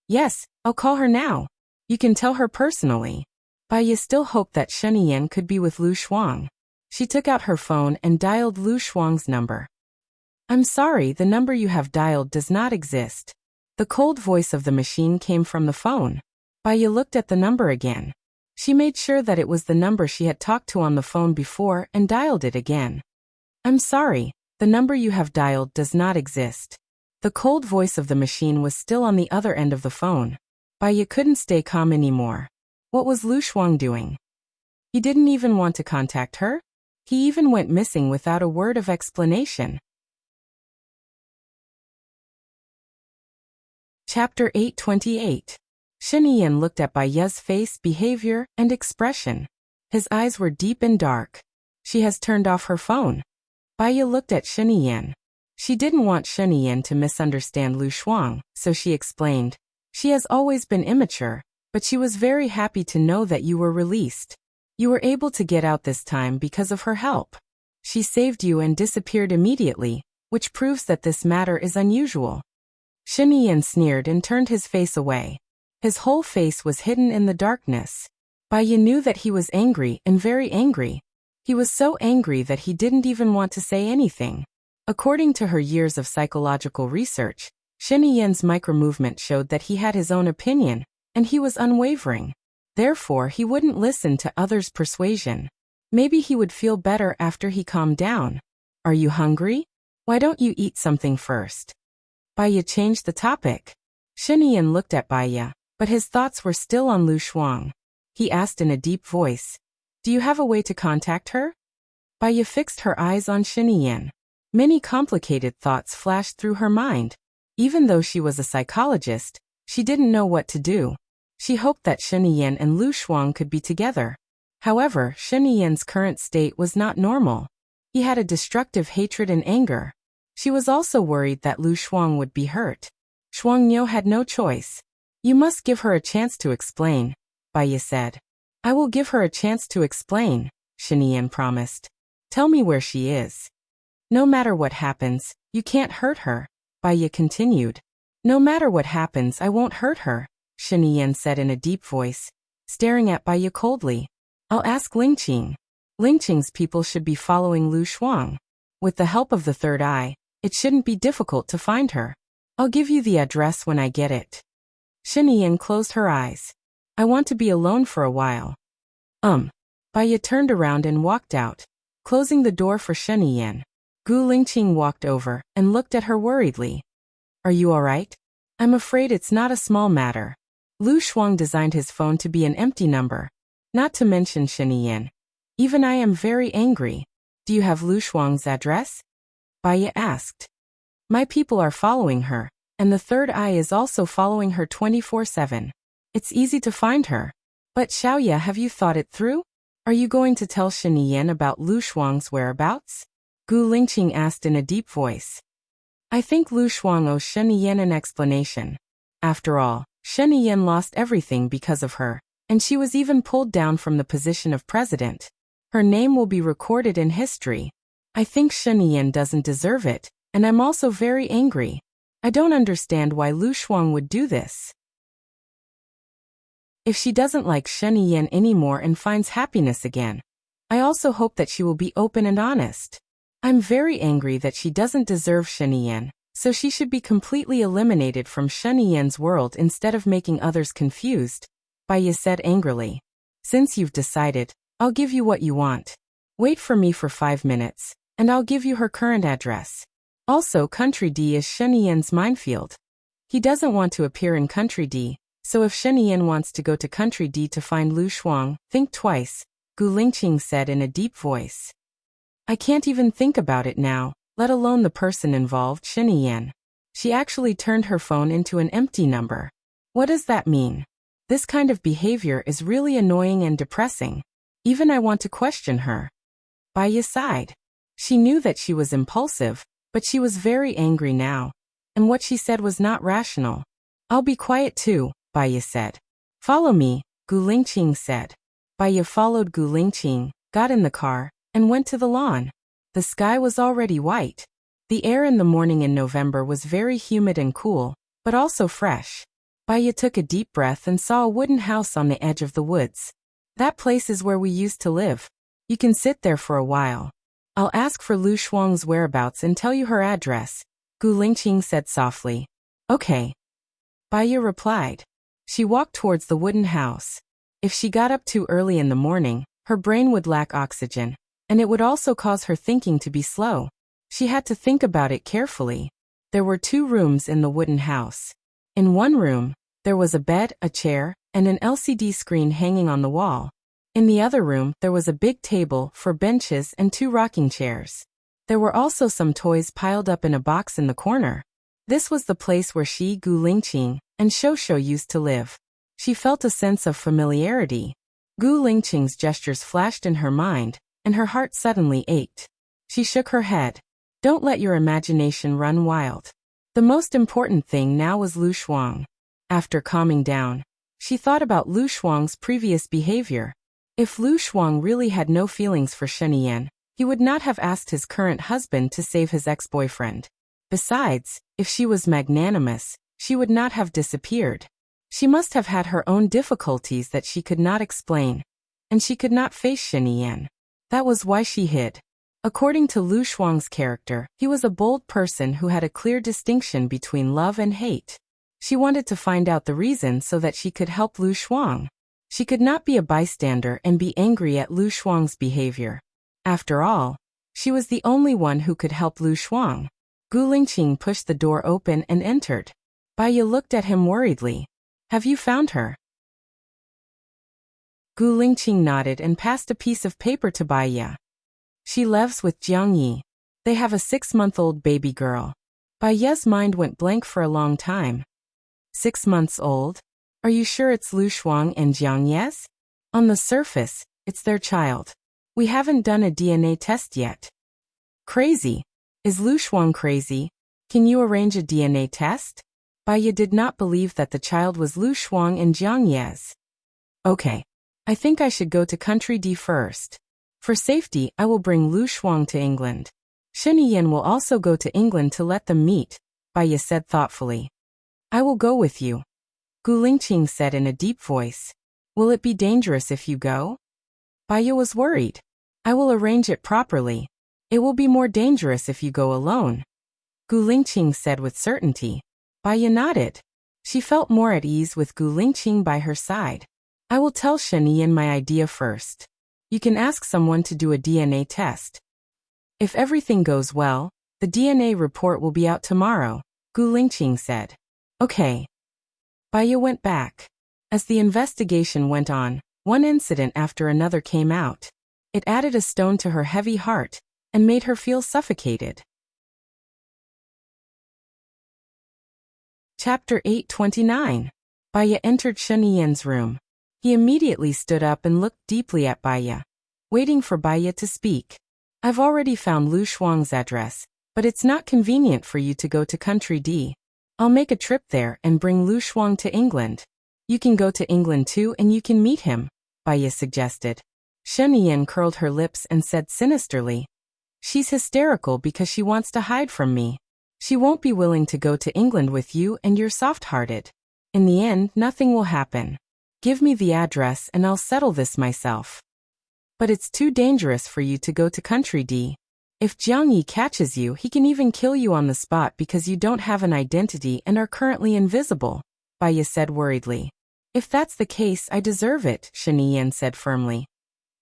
"Yes, I'll call her now. You can tell her personally." Baya still hoped that Shinian could be with Lu Shuang. She took out her phone and dialed Lu Shuang's number. "I'm sorry, the number you have dialed does not exist. The cold voice of the machine came from the phone. Baya looked at the number again. She made sure that it was the number she had talked to on the phone before and dialed it again. I'm sorry, the number you have dialed does not exist. The cold voice of the machine was still on the other end of the phone. Baya couldn't stay calm anymore. What was Lu Shuang doing? He didn't even want to contact her? He even went missing without a word of explanation. Chapter 828. Shinian looked at Baya's face, behavior, and expression. His eyes were deep and dark. She has turned off her phone. Baya looked at Shinian. She didn't want Shinian to misunderstand Lu Shuang, so she explained. She has always been immature, but she was very happy to know that you were released. You were able to get out this time because of her help. She saved you and disappeared immediately, which proves that this matter is unusual. Shinian sneered and turned his face away. His whole face was hidden in the darkness. Baya knew that he was angry and very angry. He was so angry that he didn't even want to say anything. According to her years of psychological research, Shinian's micromovement showed that he had his own opinion, and he was unwavering. Therefore, he wouldn't listen to others' persuasion. Maybe he would feel better after he calmed down. Are you hungry? Why don't you eat something first? Baya changed the topic. Shinian looked at Baya, but his thoughts were still on Lu Shuang. He asked in a deep voice, do you have a way to contact her? Baya fixed her eyes on Shinian. Many complicated thoughts flashed through her mind. Even though she was a psychologist, she didn't know what to do. She hoped that Shinian and Lu Shuang could be together. However, Shinian's current state was not normal. He had a destructive hatred and anger. She was also worried that Lu Shuang would be hurt. Shuangniu had no choice. You must give her a chance to explain, Baya said. I will give her a chance to explain, Shinian promised. Tell me where she is. No matter what happens, you can't hurt her, Baya continued. No matter what happens, I won't hurt her, Shinian said in a deep voice, staring at Baya coldly. I'll ask Lingqing. Lingqing's people should be following Lu Shuang. With the help of the third eye, it shouldn't be difficult to find her. I'll give you the address when I get it. Shinian closed her eyes. I want to be alone for a while. Baya turned around and walked out, closing the door for Shinian. Gu Lingqing walked over and looked at her worriedly. Are you all right? I'm afraid it's not a small matter. Lu Shuang designed his phone to be an empty number. Not to mention Shinian. Even I am very angry. Do you have Lu Shuang's address? Baya asked. My people are following her, and the third eye is also following her 24/7. It's easy to find her. But Xiaoya, have you thought it through? Are you going to tell Shinian about Lu Shuang's whereabouts? Gu Lingqing asked in a deep voice. I think Lu Shuang owes Shinian an explanation. After all, Shinian lost everything because of her, and she was even pulled down from the position of president. Her name will be recorded in history. I think Shinian doesn't deserve it, and I'm also very angry. I don't understand why Lu Shuang would do this. If she doesn't like Shinian anymore and finds happiness again, I also hope that she will be open and honest. I'm very angry that she doesn't deserve Shinian, so she should be completely eliminated from Shinian's world instead of making others confused, Baya said angrily. Since you've decided, I'll give you what you want. Wait for me for 5 minutes, and I'll give you her current address. Also, Country D is Shinian's minefield. He doesn't want to appear in Country D, so if Shinian wants to go to Country D to find Lu Shuang, think twice, Gu Lingqing said in a deep voice. I can't even think about it now, let alone the person involved, Shinian. She actually turned her phone into an empty number. What does that mean? This kind of behavior is really annoying and depressing. Even I want to question her. Baya sighed. She knew that she was impulsive, but she was very angry now. And what she said was not rational. I'll be quiet too, Baya said. Follow me, Gu Lingqing said. Baya followed Gu Lingqing, got in the car, and went to the lawn. The sky was already white. The air in the morning in November was very humid and cool, but also fresh. Baya took a deep breath and saw a wooden house on the edge of the woods. That place is where we used to live. You can sit there for a while. I'll ask for Lu Shuang's whereabouts and tell you her address, Gu Lingqing said softly. Okay. Baya replied. She walked towards the wooden house. If she got up too early in the morning, her brain would lack oxygen, and it would also cause her thinking to be slow. She had to think about it carefully. There were 2 rooms in the wooden house. In one room, there was a bed, a chair, and an LCD screen hanging on the wall. In the other room, there was a big table, 4 benches, and 2 rocking chairs. There were also some toys piled up in a box in the corner. This was the place where she, Gu Lingqing, and Shosho used to live. She felt a sense of familiarity. Gu Lingqing's gestures flashed in her mind, and her heart suddenly ached. She shook her head. Don't let your imagination run wild. The most important thing now was Lu Shuang. After calming down, she thought about Lu Shuang's previous behavior. If Lu Shuang really had no feelings for Sheniyan, he would not have asked his current husband to save his ex-boyfriend. Besides, if she was magnanimous, she would not have disappeared. She must have had her own difficulties that she could not explain, and she could not face Sheniyan. That was why she hid. According to Lu Shuang's character, he was a bold person who had a clear distinction between love and hate. She wanted to find out the reason so that she could help Lu Shuang. She could not be a bystander and be angry at Lu Shuang's behavior. After all, she was the only one who could help Lu Shuang. Gu Lingqing pushed the door open and entered. Baya looked at him worriedly. Have you found her? Gu Lingqing nodded and passed a piece of paper to Baya. She lives with Jiang Yi. They have a 6-month-old baby girl. Baya's mind went blank for a long time. 6 months old? Are you sure it's Lu Shuang and Jiang Yi's? On the surface, it's their child. We haven't done a DNA test yet. Crazy. Is Lu Shuang crazy? Can you arrange a DNA test? Baya did not believe that the child was Lu Shuang and Jiang Yi's. Okay. I think I should go to Country D first. For safety, I will bring Lu Shuang to England. Sheniyan will also go to England to let them meet, Baya said thoughtfully. I will go with you. Gu Lingqing said in a deep voice. Will it be dangerous if you go? Baya was worried. I will arrange it properly. It will be more dangerous if you go alone. Gu Lingqing said with certainty. Baya nodded. She felt more at ease with Gu Lingqing by her side. I will tell Sheniyan my idea first. You can ask someone to do a DNA test. If everything goes well, the DNA report will be out tomorrow, Gu Lingqing said. Okay. Baya went back. As the investigation went on, one incident after another came out. It added a stone to her heavy heart and made her feel suffocated. Chapter 829. Baya entered Sheniyan's room. He immediately stood up and looked deeply at Baya, waiting for Baya to speak. I've already found Lu Shuang's address, but it's not convenient for you to go to Country D. I'll make a trip there and bring Lu Shuang to England. You can go to England too and you can meet him, Baya suggested. Sheniyan curled her lips and said sinisterly. She's hysterical because she wants to hide from me. She won't be willing to go to England with you and you're soft-hearted. In the end, nothing will happen. Give me the address and I'll settle this myself. But it's too dangerous for you to go to Country D. If Jiang Yi catches you, he can even kill you on the spot because you don't have an identity and are currently invisible, Baya said worriedly. If that's the case, I deserve it, Sheniyan said firmly.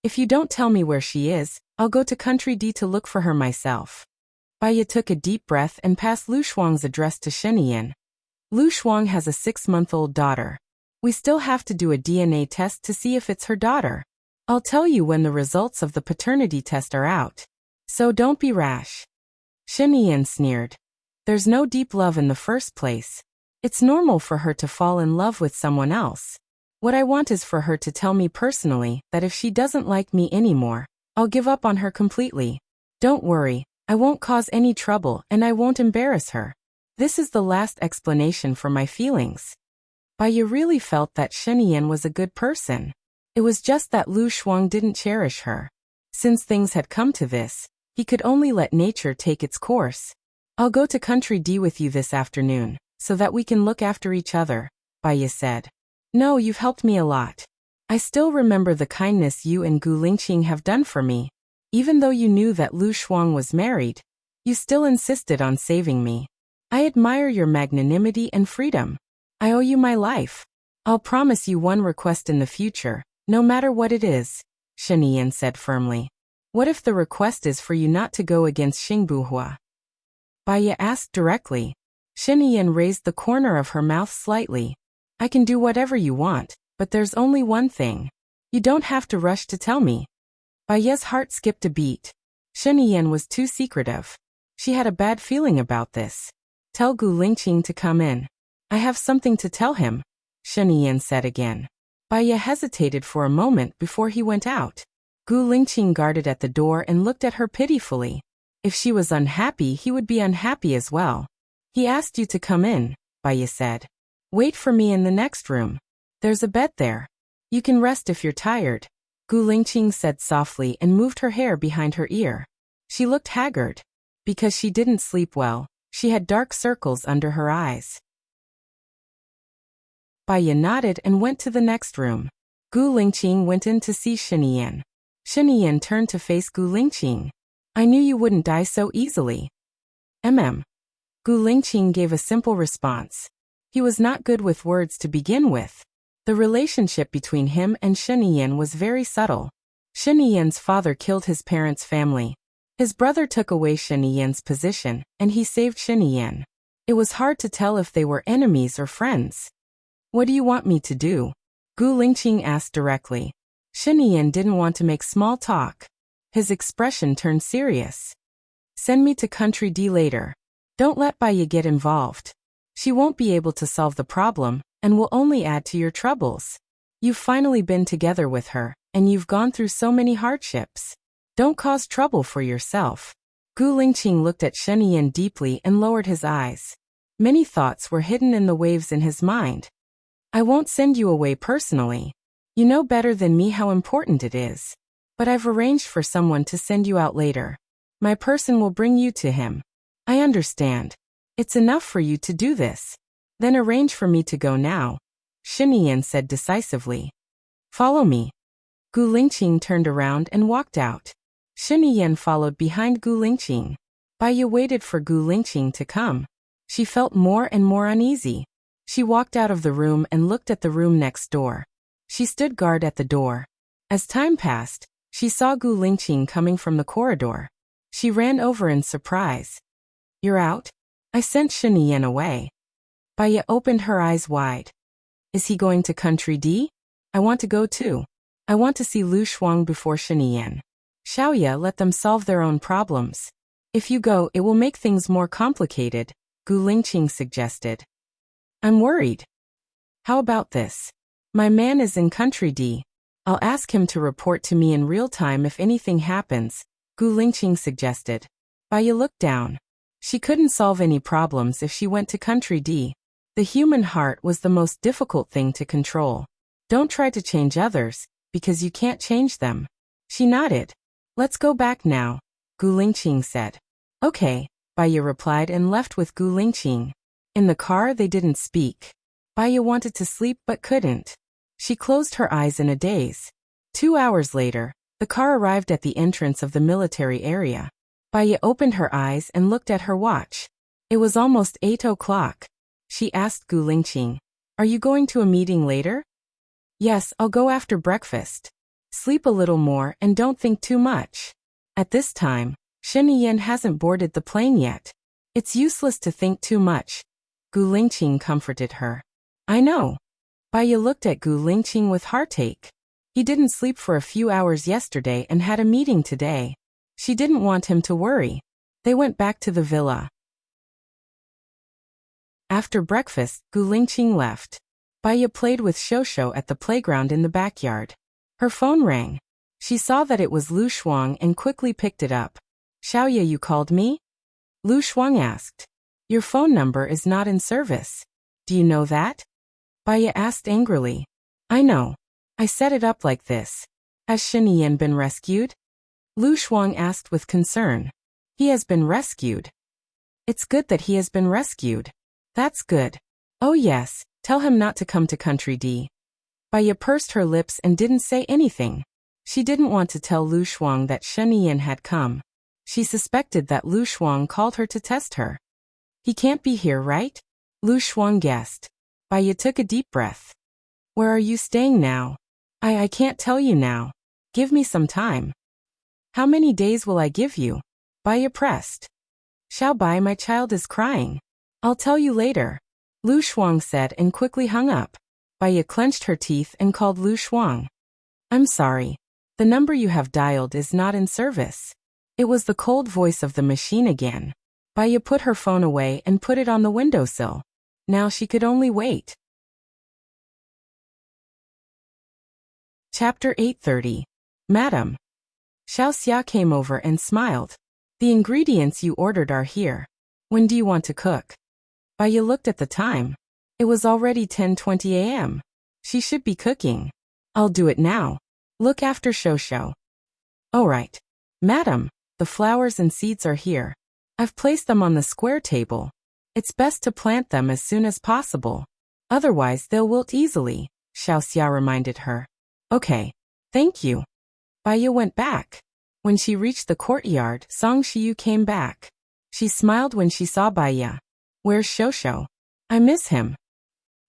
If you don't tell me where she is, I'll go to Country D to look for her myself. Baya took a deep breath and passed Lu Shuang's address to Sheniyan. Lu Shuang has a 6-month-old daughter. We still have to do a DNA test to see if it's her daughter. I'll tell you when the results of the paternity test are out. So don't be rash. Sheniyan sneered. There's no deep love in the first place. It's normal for her to fall in love with someone else. What I want is for her to tell me personally that if she doesn't like me anymore, I'll give up on her completely. Don't worry, I won't cause any trouble and I won't embarrass her. This is the last explanation for my feelings. Baya really felt that Sheniyan was a good person. It was just that Lu Shuang didn't cherish her. Since things had come to this, he could only let nature take its course. I'll go to Country D with you this afternoon, so that we can look after each other, Baya said. No, you've helped me a lot. I still remember the kindness you and Gu Lingqing have done for me. Even though you knew that Lu Shuang was married, you still insisted on saving me. I admire your magnanimity and freedom. I owe you my life. I'll promise you one request in the future, no matter what it is, Shen Yan said firmly. What if the request is for you not to go against Xingbuhua? Baiya asked directly. Shen Yan raised the corner of her mouth slightly. I can do whatever you want, but there's only one thing. You don't have to rush to tell me. Baiya's heart skipped a beat. Shen Yan was too secretive. She had a bad feeling about this. Tell Gu Lingqing to come in. I have something to tell him, Shen Yan said again. Baiya hesitated for a moment before he went out. Gu Lingqing guarded at the door and looked at her pitifully. If she was unhappy, he would be unhappy as well. He asked you to come in, Baiya said. Wait for me in the next room. There's a bed there. You can rest if you're tired, Gu Lingqing said softly and moved her hair behind her ear. She looked haggard. Because she didn't sleep well, she had dark circles under her eyes. Baiya nodded and went to the next room. Gu Lingqing went in to see Shen Yan. Shen Yan turned to face Gu Lingqing. I knew you wouldn't die so easily. Gu Lingqing gave a simple response. He was not good with words to begin with. The relationship between him and Shen Yan was very subtle. Shen Yan's father killed his parents' family. His brother took away Shen Yan's position, and he saved Shen Yan. It was hard to tell if they were enemies or friends. What do you want me to do? Gu Lingqing asked directly. Shen Yan didn't want to make small talk. His expression turned serious. Send me to Country D later. Don't let Baiya get involved. She won't be able to solve the problem, and will only add to your troubles. You've finally been together with her, and you've gone through so many hardships. Don't cause trouble for yourself. Gu Lingqing looked at Shen Yan deeply and lowered his eyes. Many thoughts were hidden in the waves in his mind. I won't send you away personally. You know better than me how important it is. But I've arranged for someone to send you out later. My person will bring you to him. I understand. It's enough for you to do this. Then arrange for me to go now, Shen Yan said decisively. Follow me. Gu Lingqing turned around and walked out. Shen Yan followed behind Gu Lingqing. Baiya waited for Gu Lingqing to come. She felt more and more uneasy. She walked out of the room and looked at the room next door. She stood guard at the door. As time passed, she saw Gu Lingqing coming from the corridor. She ran over in surprise. You're out? I sent Shen Yan away. Baiya opened her eyes wide. Is he going to Country D? I want to go too. I want to see Lu Shuang before Shen Yan. Xiaoya, let them solve their own problems. If you go, it will make things more complicated, Gu Lingqing suggested. I'm worried. How about this? My man is in Country D. I'll ask him to report to me in real time if anything happens, Gu Lingqing suggested. Baiya looked down. She couldn't solve any problems if she went to Country D. The human heart was the most difficult thing to control. Don't try to change others, because you can't change them. She nodded. Let's go back now, Gu Lingqing said. Okay, Baiya replied and left with Gu Lingqing. In the car they didn't speak. Baiya wanted to sleep but couldn't. She closed her eyes in a daze. 2 hours later, the car arrived at the entrance of the military area. Baiya opened her eyes and looked at her watch. It was almost 8 o'clock. She asked Gu Lingqing, Are you going to a meeting later? Yes, I'll go after breakfast. Sleep a little more and don't think too much. At this time, Shen Yan hasn't boarded the plane yet. It's useless to think too much. Gu Lingqing comforted her. I know. Baiya looked at Gu Lingqing with heartache. He didn't sleep for a few hours yesterday and had a meeting today. She didn't want him to worry. They went back to the villa. After breakfast, Gu Lingqing left. Baiya played with Shosho at the playground in the backyard. Her phone rang. She saw that it was Lu Shuang and quickly picked it up. Xiaoya, you called me? Lu Shuang asked. Your phone number is not in service. Do you know that? Baiya asked angrily. I know. I set it up like this. Has Shen Yan been rescued? Lu Shuang asked with concern. He has been rescued. It's good that he has been rescued. That's good. Oh yes, tell him not to come to Country D. Baiya pursed her lips and didn't say anything. She didn't want to tell Lu Shuang that Shen Yan had come. She suspected that Lu Shuang called her to test her. He can't be here, right? Lu Shuang guessed. Baya took a deep breath. Where are you staying now? I can't tell you now. Give me some time. How many days will I give you? Baya pressed. Xiao Bai, my child is crying. I'll tell you later. Lu Shuang said and quickly hung up. Baya clenched her teeth and called Lu Shuang. I'm sorry. The number you have dialed is not in service. It was the cold voice of the machine again. Baya put her phone away and put it on the windowsill. Now she could only wait. Chapter 8:30. Madam. Xiao Xia came over and smiled. The ingredients you ordered are here. When do you want to cook? Baya looked at the time. It was already 10:20 a.m. She should be cooking. I'll do it now. Look after Shosho. All right. Madam, the flowers and seeds are here. I've placed them on the square table. It's best to plant them as soon as possible. Otherwise they'll wilt easily, Xiao Xia reminded her. Okay. Thank you. Baya went back. When she reached the courtyard, Song Shiyu came back. She smiled when she saw Baya. Where's Shosho? I miss him.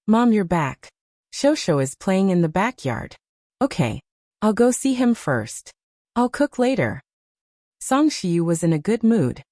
Mom, you're back. Shosho is playing in the backyard. Okay. I'll go see him first. I'll cook later. Song Shiyu was in a good mood.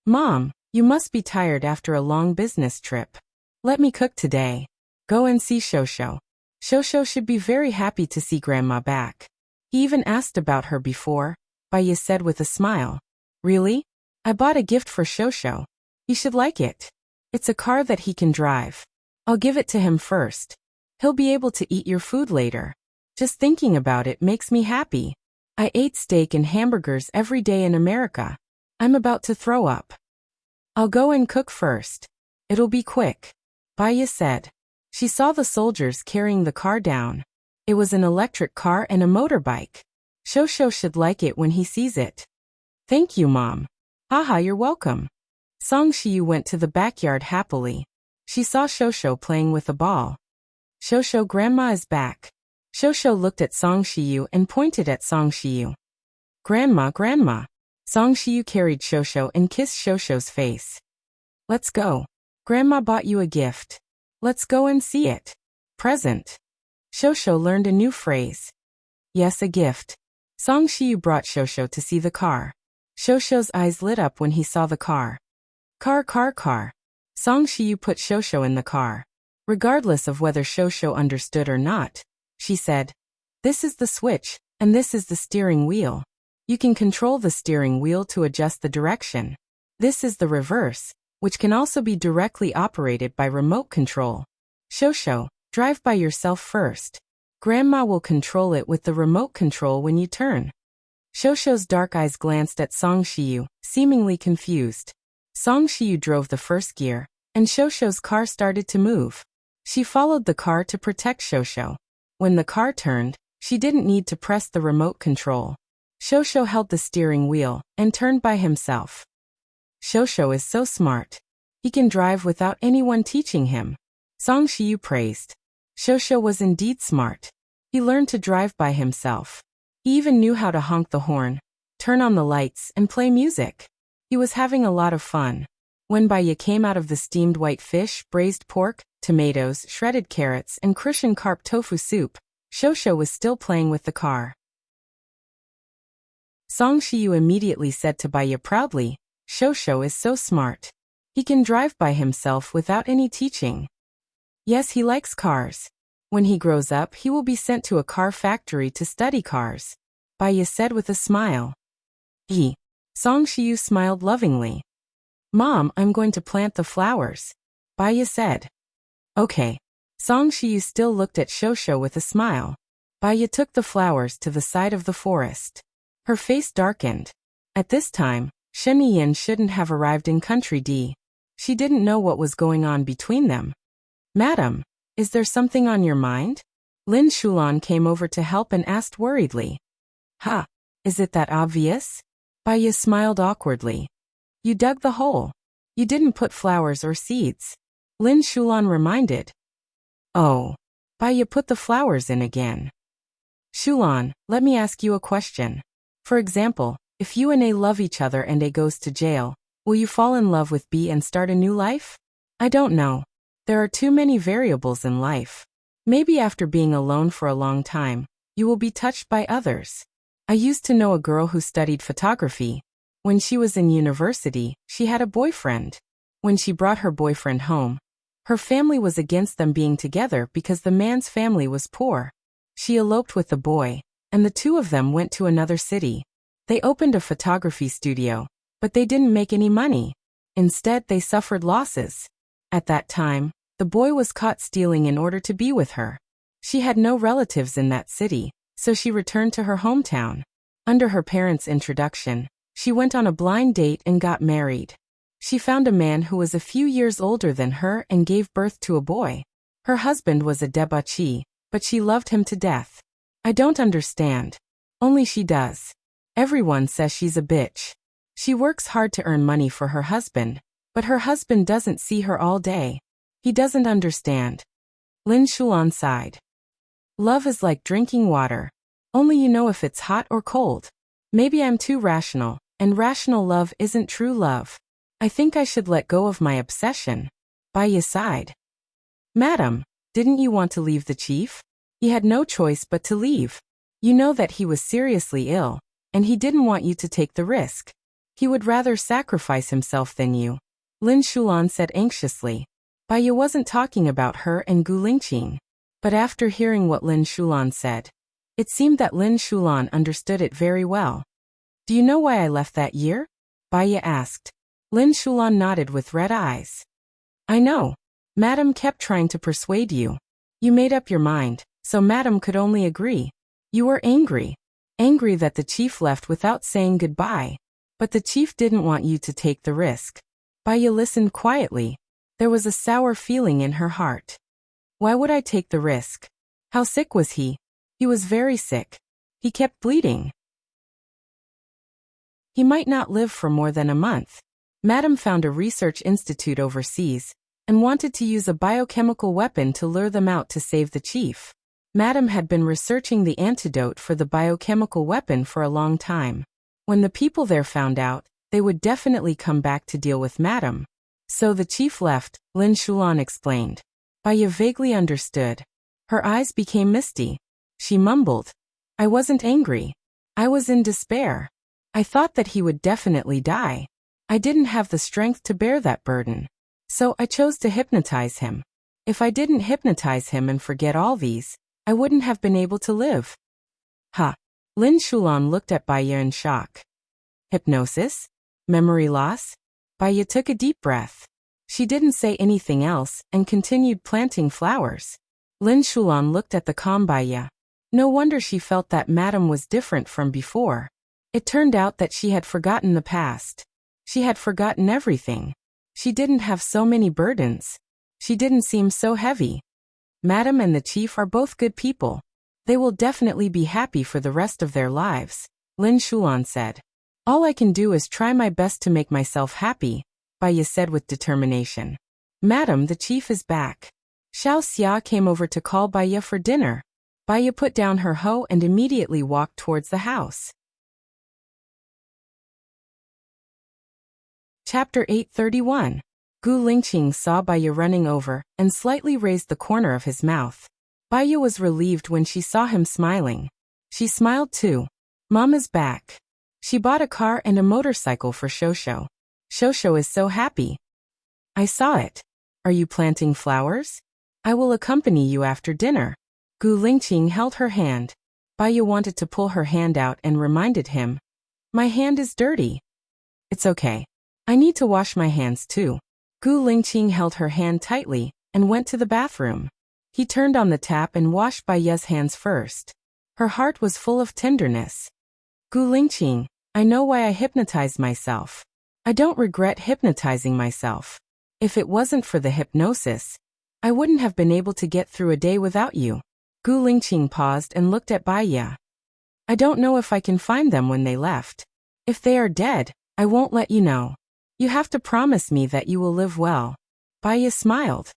Mom, you must be tired after a long business trip. Let me cook today. Go and see Shosho. Shosho should be very happy to see Grandma back. He even asked about her before, Baya said with a smile. Really? I bought a gift for Shosho. He should like it. It's a car that he can drive. I'll give it to him first. He'll be able to eat your food later. Just thinking about it makes me happy. I ate steak and hamburgers every day in America. I'm about to throw up. I'll go and cook first. It'll be quick, Baya said. She saw the soldiers carrying the car down. It was an electric car and a motorbike. Shosho should like it when he sees it. Thank you, Mom. Haha, you're welcome. Song Shiyu went to the backyard happily. She saw Shosho playing with a ball. Shosho, Grandma is back. Shosho looked at Song Shiyu and pointed at Song Shiyu. Grandma, Grandma. Song Shiyu carried Shosho and kissed Shosho's face. Let's go. Grandma bought you a gift. Let's go and see it. Present. Shosho learned a new phrase. Yes, a gift. Song Shiyu brought Shosho to see the car. Shosho's eyes lit up when he saw the car. Car. Song Shiyu put Shosho in the car. Regardless of whether Shosho understood or not, she said, this is the switch, and this is the steering wheel. You can control the steering wheel to adjust the direction. This is the reverse, which can also be directly operated by remote control. Shosho, drive by yourself first. Grandma will control it with the remote control when you turn. Shosho's dark eyes glanced at Song Shiyu, seemingly confused. Song Shiyu drove the first gear, and Shosho's car started to move. She followed the car to protect Shosho. When the car turned, she didn't need to press the remote control. Shosho held the steering wheel and turned by himself. Shosho is so smart. He can drive without anyone teaching him. Song Shiyu praised. Shosho was indeed smart. He learned to drive by himself. He even knew how to honk the horn, turn on the lights, and play music. He was having a lot of fun. When Baya came out of the steamed white fish, braised pork, tomatoes, shredded carrots, and Crucian carp tofu soup, Shosho was still playing with the car. Song Shiyu immediately said to Baya proudly, Shosho is so smart. He can drive by himself without any teaching. Yes, he likes cars. When he grows up, he will be sent to a car factory to study cars, Baya said with a smile. Song Shiyu smiled lovingly. Mom, I'm going to plant the flowers, Baya said. Okay. Song Shiyu still looked at Shosho with a smile. Baya took the flowers to the side of the forest. Her face darkened. At this time, Shen Yin shouldn't have arrived in Country D. She didn't know what was going on between them. Madam, is there something on your mind? Lin Shulan came over to help and asked worriedly. Ha! Is it that obvious? Baya smiled awkwardly. You dug the hole. You didn't put flowers or seeds. Lin Shulan reminded. Oh. Baya put the flowers in again. Shulan, let me ask you a question. For example, if you and A love each other and A goes to jail, will you fall in love with B and start a new life? I don't know. There are too many variables in life. Maybe after being alone for a long time, you will be touched by others. I used to know a girl who studied photography. When she was in university, she had a boyfriend. When she brought her boyfriend home, her family was against them being together because the man's family was poor. She eloped with the boy, and the two of them went to another city. They opened a photography studio, but they didn't make any money. Instead, they suffered losses. At that time, the boy was caught stealing in order to be with her. She had no relatives in that city, so she returned to her hometown. Under her parents' introduction, she went on a blind date and got married. She found a man who was a few years older than her and gave birth to a boy. Her husband was a debauchee, but she loved him to death. I don't understand. Only she does. Everyone says she's a bitch. She works hard to earn money for her husband, but her husband doesn't see her all day. He doesn't understand. Lin Shulan sighed. Love is like drinking water. Only you know if it's hot or cold. Maybe I'm too rational, and rational love isn't true love. I think I should let go of my obsession. Baya sighed. Madam, didn't you want to leave the chief? He had no choice but to leave. You know that he was seriously ill, and he didn't want you to take the risk. He would rather sacrifice himself than you. Lin Shulan said anxiously. Baya wasn't talking about her and Gu Lingqing. But after hearing what Lin Shulan said, it seemed that Lin Shulan understood it very well. Do you know why I left that year? Baya asked. Lin Shulan nodded with red eyes. I know. Madam kept trying to persuade you. You made up your mind, so Madam could only agree. You were angry. Angry that the chief left without saying goodbye. But the chief didn't want you to take the risk. Baya listened quietly. There was a sour feeling in her heart. Why would I take the risk? How sick was he? He was very sick. He kept bleeding. He might not live for more than a month. Madam found a research institute overseas and wanted to use a biochemical weapon to lure them out to save the chief. Madam had been researching the antidote for the biochemical weapon for a long time. When the people there found out, they would definitely come back to deal with Madam. So the chief left, Lin Shulan explained. Baya vaguely understood. Her eyes became misty. She mumbled. I wasn't angry. I was in despair. I thought that he would definitely die. I didn't have the strength to bear that burden. So I chose to hypnotize him. If I didn't hypnotize him and forget all these, I wouldn't have been able to live. Ha! Lin Shulan looked at Baya in shock. Hypnosis? Memory loss? Baya took a deep breath. She didn't say anything else and continued planting flowers. Lin Shulan looked at the calm Baya. No wonder she felt that Madam was different from before. It turned out that she had forgotten the past. She had forgotten everything. She didn't have so many burdens. She didn't seem so heavy. Madam and the chief are both good people. They will definitely be happy for the rest of their lives, Lin Shulan said. All I can do is try my best to make myself happy, Baya said with determination. Madam, the chief is back. Xiao Xia came over to call Baya for dinner. Baya put down her hoe and immediately walked towards the house. Chapter 831. Gu Lingqing saw Baya running over and slightly raised the corner of his mouth. Baya was relieved when she saw him smiling. She smiled too. Mama's back. She bought a car and a motorcycle for Shosho. Shosho is so happy. I saw it. Are you planting flowers? I will accompany you after dinner. Gu Lingqing held her hand. Baya wanted to pull her hand out and reminded him. My hand is dirty. It's okay. I need to wash my hands too. Gu Lingqing held her hand tightly and went to the bathroom. He turned on the tap and washed Baya's hands first. Her heart was full of tenderness. Gu Lingqing, I know why I hypnotized myself. I don't regret hypnotizing myself. If it wasn't for the hypnosis, I wouldn't have been able to get through a day without you. Gu Lingqing paused and looked at Baya. I don't know if I can find them when they left. If they are dead, I won't let you know. You have to promise me that you will live well. Baya smiled.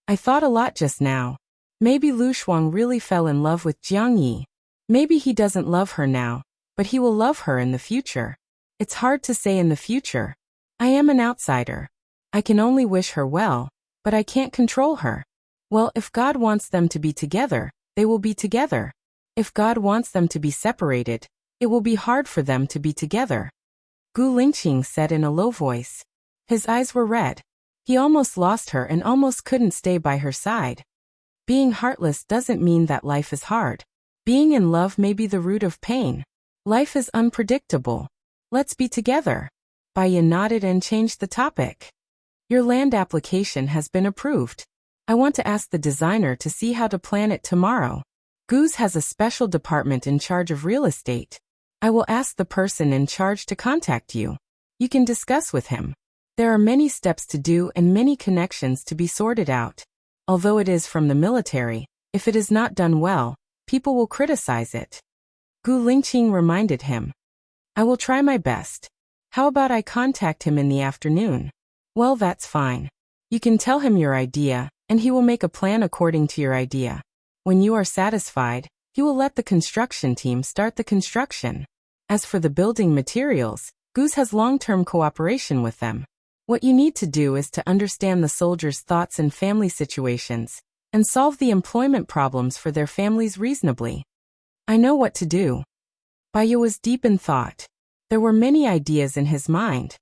I thought a lot just now. Maybe Lu Shuang really fell in love with Jiang Yi. Maybe he doesn't love her now, but he will love her in the future. It's hard to say in the future. I am an outsider. I can only wish her well, But I can't control her. Well, if God wants them to be together, they will be together. If God wants them to be separated, it will be hard for them to be together. Gu Lingqing said in a low voice. His eyes were red. He almost lost her and almost couldn't stay by her side. Being heartless doesn't mean that life is hard. Being in love may be the root of pain. Life is unpredictable. Let's be together. Baiya nodded and changed the topic. Your land application has been approved. I want to ask the designer to see how to plan it tomorrow. Gu's has a special department in charge of real estate. I will ask the person in charge to contact you. You can discuss with him. There are many steps to do and many connections to be sorted out. Although it is from the military, if it is not done well, people will criticize it. Gu Lingqing reminded him. I will try my best. How about I contact him in the afternoon? Well, that's fine. You can tell him your idea, and he will make a plan according to your idea. When you are satisfied, he will let the construction team start the construction. As for the building materials, Gus has long-term cooperation with them. What you need to do is to understand the soldiers' thoughts and family situations, and solve the employment problems for their families reasonably. I know what to do. Baiya was deep in thought. There were many ideas in his mind.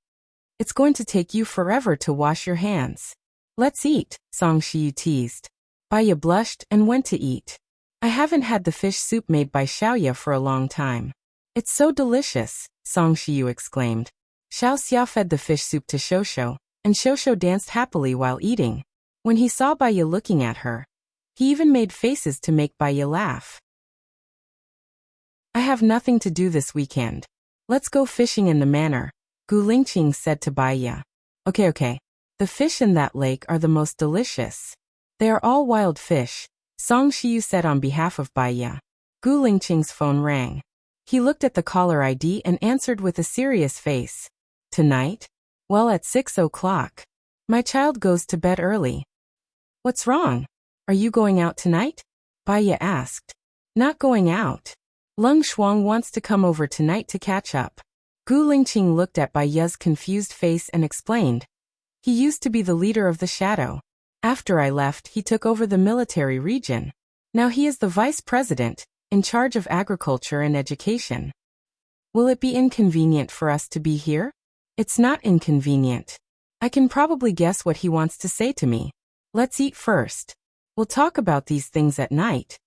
It's going to take you forever to wash your hands. Let's eat, Song Shiyu teased. Baiya blushed and went to eat. I haven't had the fish soup made by Xiaoya for a long time. It's so delicious, Song Shiyu exclaimed. Xiao Xia fed the fish soup to Shosho, and Shosho danced happily while eating. When he saw Baiya looking at her, he even made faces to make Baiya laugh. I have nothing to do this weekend. Let's go fishing in the manor, Gu Lingqing said to Baiya. Okay. The fish in that lake are the most delicious. They are all wild fish, Song Shiyu said on behalf of Baiya. Gu Lingqing's phone rang. He looked at the caller ID and answered with a serious face. Tonight? Well, at 6 o'clock. My child goes to bed early. What's wrong? Are you going out tonight? Baiya asked. Not going out. Leng Shuang wants to come over tonight to catch up. Gu Lingqing looked at Baiya's confused face and explained. He used to be the leader of the shadow. After I left, he took over the military region. Now he is the vice president, in charge of agriculture and education. Will it be inconvenient for us to be here? It's not inconvenient. I can probably guess what he wants to say to me. Let's eat first. We'll talk about these things at night.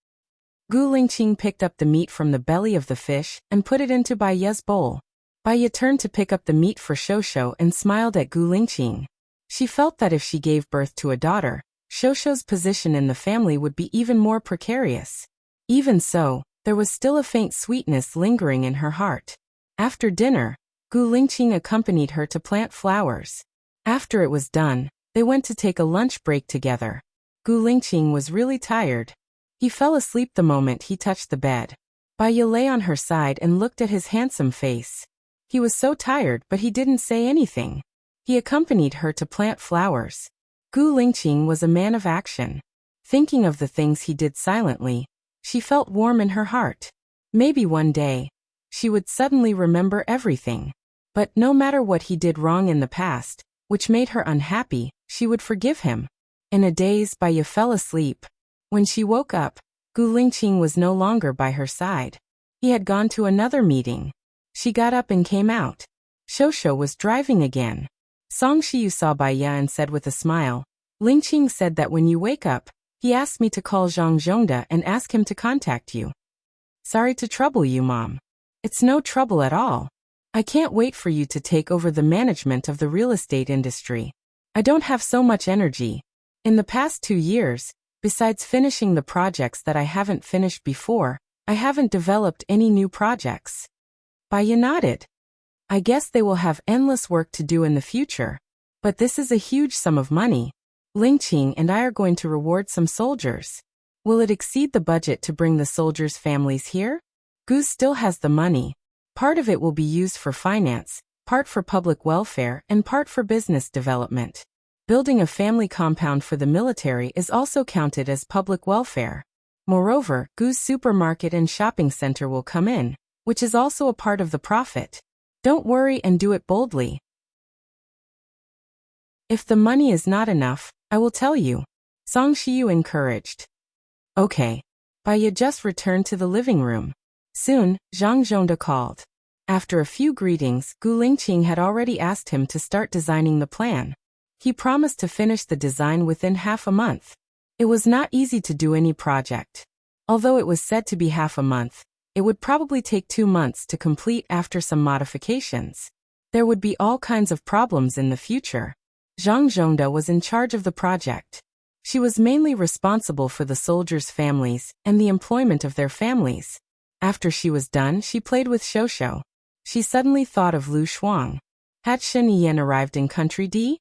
Gu Lingqing picked up the meat from the belly of the fish and put it into Baiya's bowl. Baiya turned to pick up the meat for Shosho and smiled at Gu Lingqing. She felt that if she gave birth to a daughter, Shosho's position in the family would be even more precarious. Even so, there was still a faint sweetness lingering in her heart. After dinner, Gu Lingqing accompanied her to plant flowers. After it was done, they went to take a lunch break together. Gu Lingqing was really tired. He fell asleep the moment he touched the bed. Baiya lay on her side and looked at his handsome face. He was so tired, but he didn't say anything. He accompanied her to plant flowers. Gu Lingqing was a man of action. Thinking of the things he did silently, she felt warm in her heart. Maybe one day, she would suddenly remember everything. But no matter what he did wrong in the past, which made her unhappy, she would forgive him. In a daze, Baiya fell asleep. When she woke up, Gu Lingqing was no longer by her side. He had gone to another meeting. She got up and came out. Shosho was driving again. Song Shiyu saw Baiya and said with a smile, Lingqing said that when you wake up, he asked me to call Zhang Zhongda and ask him to contact you. Sorry to trouble you, Mom. It's no trouble at all. I can't wait for you to take over the management of the real estate industry. I don't have so much energy. In the past 2 years, besides finishing the projects that I haven't finished before, I haven't developed any new projects. Baiya nodded. I guess they will have endless work to do in the future. But this is a huge sum of money. Lingqing and I are going to reward some soldiers. Will it exceed the budget to bring the soldiers' families here? Gu still has the money. Part of it will be used for finance, part for public welfare, and part for business development. Building a family compound for the military is also counted as public welfare. Moreover, Gu's supermarket and shopping center will come in, which is also a part of the profit. Don't worry and do it boldly. If the money is not enough, I will tell you. Song Shiyu encouraged. Okay. Baya just returned to the living room. Soon, Zhang Zhongda called. After a few greetings, Gu Lingqing had already asked him to start designing the plan. He promised to finish the design within half a month. It was not easy to do any project. Although it was said to be half a month, it would probably take 2 months to complete after some modifications. There would be all kinds of problems in the future. Zhang Zhongda was in charge of the project. She was mainly responsible for the soldiers' families and the employment of their families. After she was done, she played with Shosho. She suddenly thought of Lu Shuang. Had Shen Yan arrived in Country D?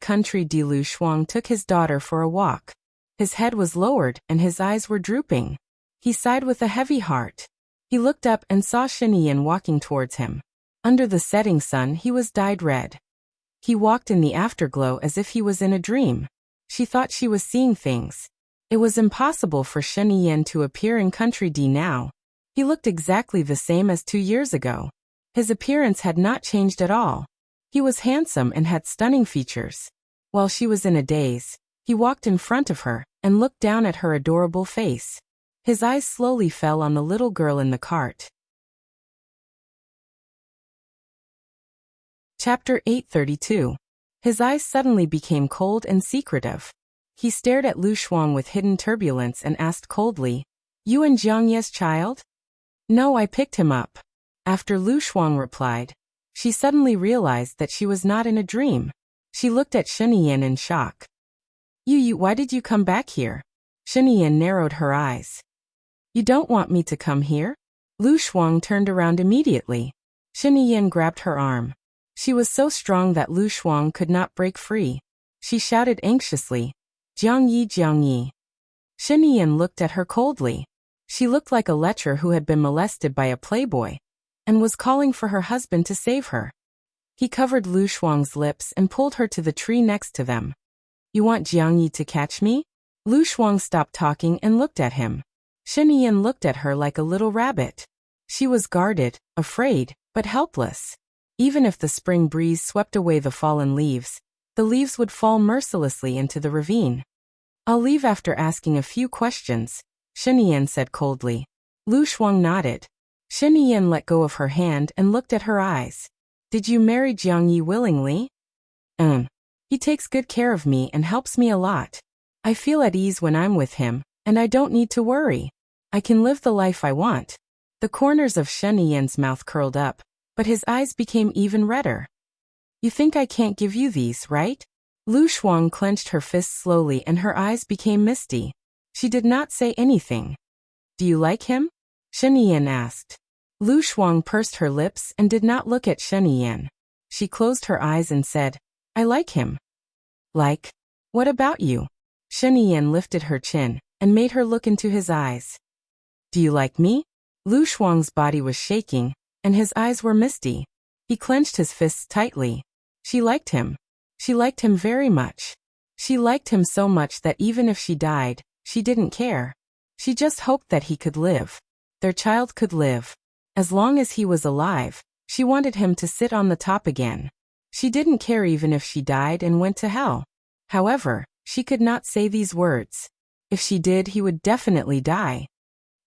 Country D. Lu Shuang took his daughter for a walk. His head was lowered and his eyes were drooping. He sighed with a heavy heart. He looked up and saw Shen Yan walking towards him. Under the setting sun, he was dyed red. He walked in the afterglow as if he was in a dream. She thought she was seeing things. It was impossible for Shen Yan to appear in Country D now. He looked exactly the same as 2 years ago. His appearance had not changed at all. He was handsome and had stunning features. While she was in a daze, he walked in front of her and looked down at her adorable face. His eyes slowly fell on the little girl in the cart. Chapter 832. His eyes suddenly became cold and secretive. He stared at Lu Shuang with hidden turbulence and asked coldly, "You and Jiang Ye's child?" "No, I picked him up." After Lu Shuang replied, she suddenly realized that she was not in a dream. She looked at Shen Yan in shock. You, why did you come back here?" Shen Yan narrowed her eyes. "You don't want me to come here?" Lu Shuang turned around immediately. Shen Yan grabbed her arm. She was so strong that Lu Shuang could not break free. She shouted anxiously, "Jiang Yi, Jiang Yi." Shen Yan looked at her coldly. She looked like a lecher who had been molested by a playboy and was calling for her husband to save her. He covered Lu Shuang's lips and pulled her to the tree next to them. "You want Jiang Yi to catch me?" Lu Shuang stopped talking and looked at him. Shen Yan looked at her like a little rabbit. She was guarded, afraid, but helpless. Even if the spring breeze swept away the fallen leaves, the leaves would fall mercilessly into the ravine. "I'll leave after asking a few questions," Shen Yan said coldly. Lu Shuang nodded. Shen Yan let go of her hand and looked at her eyes. "Did you marry Jiang Yi willingly?" He takes good care of me and helps me a lot. I feel at ease when I'm with him, and I don't need to worry. I can live the life I want." The corners of Shen Yan's mouth curled up, but his eyes became even redder. "You think I can't give you these, right?" Lu Shuang clenched her fists slowly and her eyes became misty. She did not say anything. "Do you like him?" Shen Yan asked. Lu Shuang pursed her lips and did not look at Shen Yan. She closed her eyes and said, "I like him." "Like? What about you?" Shen Yan lifted her chin and made her look into his eyes. "Do you like me?" Lu Shuang's body was shaking, and his eyes were misty. He clenched his fists tightly. She liked him. She liked him very much. She liked him so much that even if she died, she didn't care. She just hoped that he could live. Their child could live. As long as he was alive, she wanted him to sit on the top again. She didn't care even if she died and went to hell. However, she could not say these words. If she did, he would definitely die.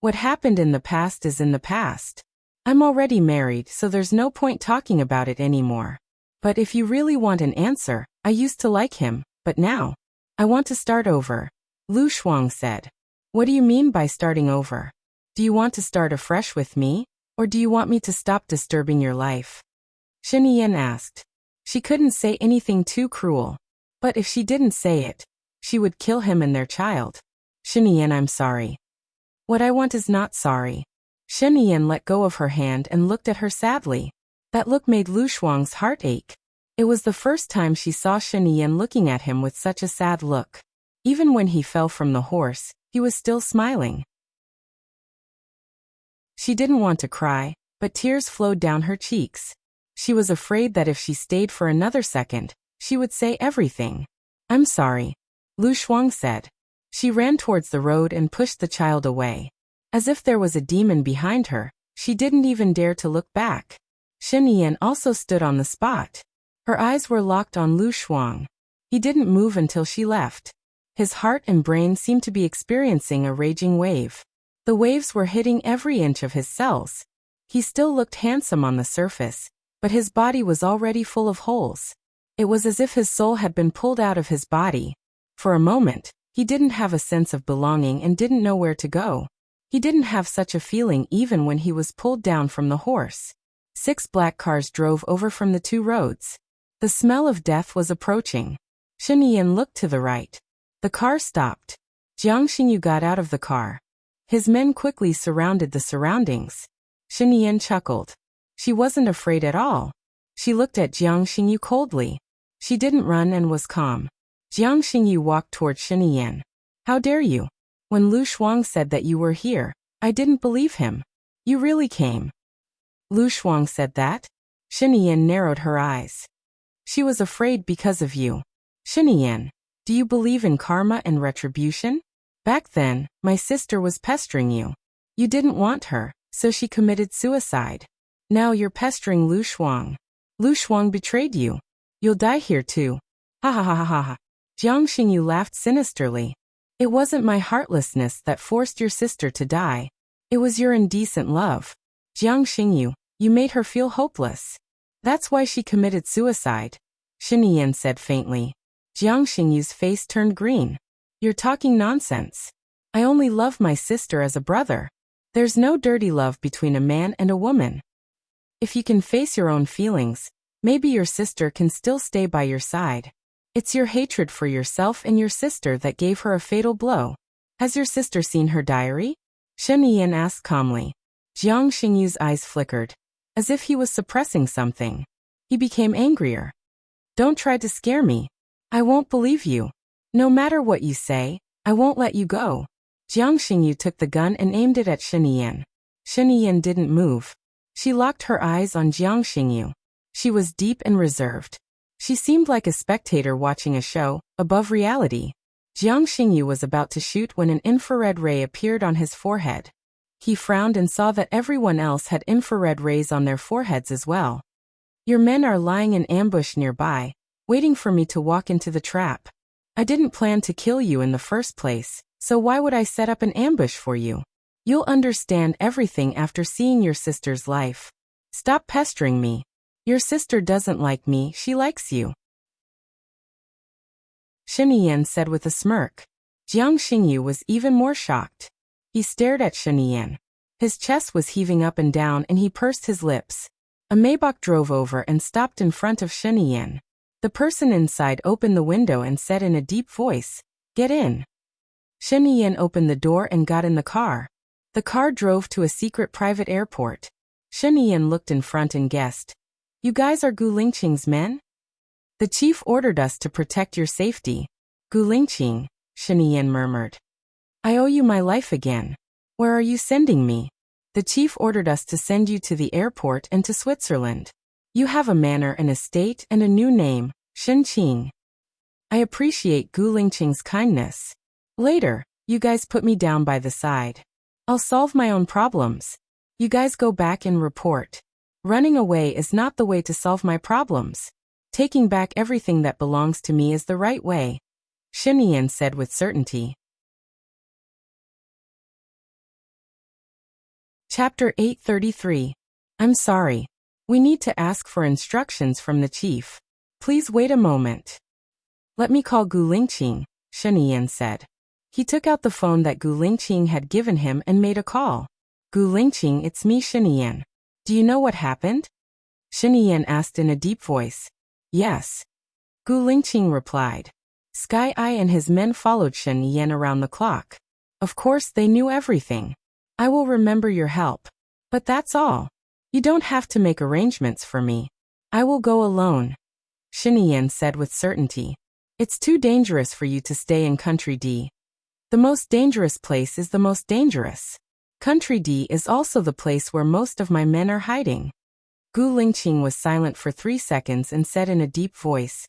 What happened in the past is in the past. I'm already married, so there's no point talking about it anymore. But if you really want an answer, I used to like him, but now, I want to start over. Lu Shuang said. What do you mean by starting over? Do you want to start afresh with me, or do you want me to stop disturbing your life? Shen Yan asked. She couldn't say anything too cruel. But if she didn't say it, she would kill him and their child. Shen Yan, I'm sorry. What I want is not sorry. Shen Yan let go of her hand and looked at her sadly. That look made Lu Shuang's heart ache. It was the first time she saw Shen Yan looking at him with such a sad look. Even when he fell from the horse, he was still smiling. She didn't want to cry, but tears flowed down her cheeks. She was afraid that if she stayed for another second, she would say everything. I'm sorry, Lu Shuang said. She ran towards the road and pushed the child away. As if there was a demon behind her, she didn't even dare to look back. Shen Yan also stood on the spot. Her eyes were locked on Lu Shuang. He didn't move until she left. His heart and brain seemed to be experiencing a raging wave. The waves were hitting every inch of his cells. He still looked handsome on the surface, but his body was already full of holes. It was as if his soul had been pulled out of his body. For a moment, he didn't have a sense of belonging and didn't know where to go. He didn't have such a feeling even when he was pulled down from the horse. 6 black cars drove over from the 2 roads. The smell of death was approaching. Shen Yiyan looked to the right. The car stopped. Jiang Xingyu got out of the car. His men quickly surrounded the surroundings. Shen Yiyan chuckled. She wasn't afraid at all. She looked at Jiang Xingyu coldly. She didn't run and was calm. Jiang Xingyu walked toward Shen Yiyan. How dare you? When Lu Shuang said that you were here, I didn't believe him. You really came. Lu Shuang said that? Shen Yiyan narrowed her eyes. She was afraid because of you. Shen Yiyan, do you believe in karma and retribution? Back then, my sister was pestering you. You didn't want her, so she committed suicide. Now you're pestering Lu Shuang. Lu Shuang betrayed you. You'll die here too. Ha ha ha ha ha ha. Jiang Xingyu laughed sinisterly. It wasn't my heartlessness that forced your sister to die. It was your indecent love. Jiang Xingyu, you made her feel hopeless. That's why she committed suicide. Shen Yiyan said faintly. Jiang Xingyu's face turned green. You're talking nonsense. I only love my sister as a brother. There's no dirty love between a man and a woman. If you can face your own feelings, maybe your sister can still stay by your side. It's your hatred for yourself and your sister that gave her a fatal blow. Has your sister seen her diary? Shen Yiyan asked calmly. Jiang Xingyu's eyes flickered, as if he was suppressing something. He became angrier. Don't try to scare me. I won't believe you. No matter what you say, I won't let you go. Jiang Xingyu took the gun and aimed it at Shen Yiyan. Shen Yiyan didn't move. She locked her eyes on Jiang Xingyu. She was deep and reserved. She seemed like a spectator watching a show, above reality. Jiang Xingyu was about to shoot when an infrared ray appeared on his forehead. He frowned and saw that everyone else had infrared rays on their foreheads as well. Your men are lying in ambush nearby, waiting for me to walk into the trap. I didn't plan to kill you in the first place, so why would I set up an ambush for you? You'll understand everything after seeing your sister's life. Stop pestering me. Your sister doesn't like me, she likes you. Shen Yiyan said with a smirk. Jiang Xingyu was even more shocked. He stared at Shen Yiyan. His chest was heaving up and down and he pursed his lips. A Maybach drove over and stopped in front of Shen Yiyan. The person inside opened the window and said in a deep voice, "Get in." Shen Yiyan opened the door and got in the car. The car drove to a secret private airport. Shen Yiyan looked in front and guessed. You guys are Gu Lingqing's men? The chief ordered us to protect your safety. Gu Lingqing, Shen Yiyan murmured. I owe you my life again. Where are you sending me? The chief ordered us to send you to the airport and to Switzerland. You have a manor, an estate, and a new name, Shen Qing. I appreciate Gu Lingqing's kindness. Later, you guys put me down by the side. I'll solve my own problems. You guys go back and report. Running away is not the way to solve my problems. Taking back everything that belongs to me is the right way, Shen Yiyan said with certainty. Chapter 833. I'm sorry. We need to ask for instructions from the chief. Please wait a moment. Let me call Gu Lingqing, Shen Yiyan said. He took out the phone that Gu Lingqing had given him and made a call. Gu Lingqing, it's me, Shen Yiyan. Do you know what happened? Shen Yiyan asked in a deep voice. Yes. Gu Lingqing replied. Sky Eye and his men followed Shen Yiyan around the clock. Of course they knew everything. I will remember your help. But that's all. You don't have to make arrangements for me. I will go alone, Shen Yiyan said with certainty. It's too dangerous for you to stay in Country D. The most dangerous place is the most dangerous. Country D is also the place where most of my men are hiding. Gu Lingqing was silent for 3 seconds and said in a deep voice,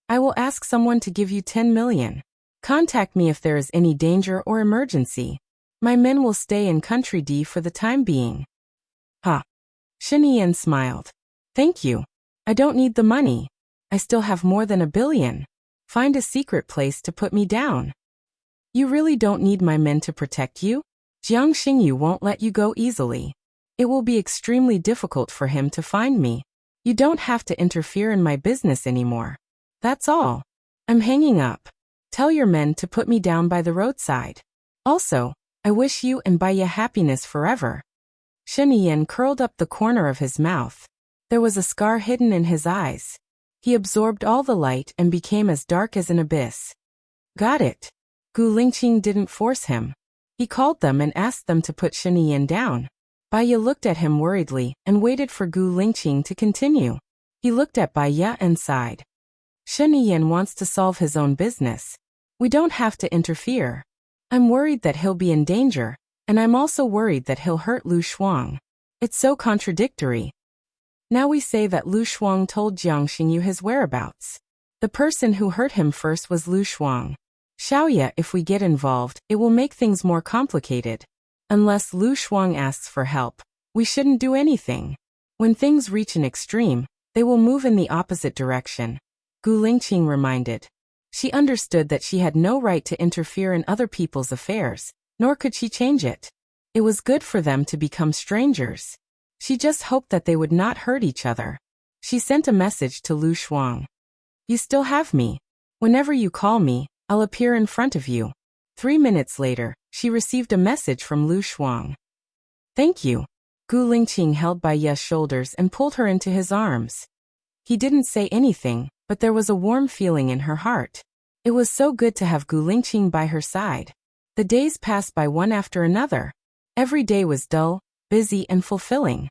I will ask someone to give you 10 million. Contact me if there is any danger or emergency. My men will stay in Country D for the time being. Ha! Shen Yiyan smiled. Thank you. I don't need the money. I still have more than 1 billion. Find a secret place to put me down. You really don't need my men to protect you? Jiang Xingyu won't let you go easily. It will be extremely difficult for him to find me. You don't have to interfere in my business anymore. That's all. I'm hanging up. Tell your men to put me down by the roadside. Also, I wish you and Baiya happiness forever. Shen Yan curled up the corner of his mouth. There was a scar hidden in his eyes. He absorbed all the light and became as dark as an abyss. Got it. Gu Lingqing didn't force him. He called them and asked them to put Shen Yan down. Baiya looked at him worriedly and waited for Gu Lingqing to continue. He looked at Baiya and sighed. Shen Yan wants to solve his own business. We don't have to interfere. I'm worried that he'll be in danger, and I'm also worried that he'll hurt Lu Shuang. It's so contradictory. Now we say that Lu Shuang told Jiang Xingyu his whereabouts. The person who hurt him first was Lu Shuang. Xiaoya, if we get involved, it will make things more complicated. Unless Lu Shuang asks for help, we shouldn't do anything. When things reach an extreme, they will move in the opposite direction. Gu Lingqing reminded. She understood that she had no right to interfere in other people's affairs, nor could she change it. It was good for them to become strangers. She just hoped that they would not hurt each other. She sent a message to Lu Shuang. You still have me. Whenever you call me, I'll appear in front of you. 3 minutes later, she received a message from Lu Shuang. Thank you. Gu Lingqing held Baiya's shoulders and pulled her into his arms. He didn't say anything, but there was a warm feeling in her heart. It was so good to have Gu Lingqing by her side. The days passed by one after another. Every day was dull, busy and fulfilling.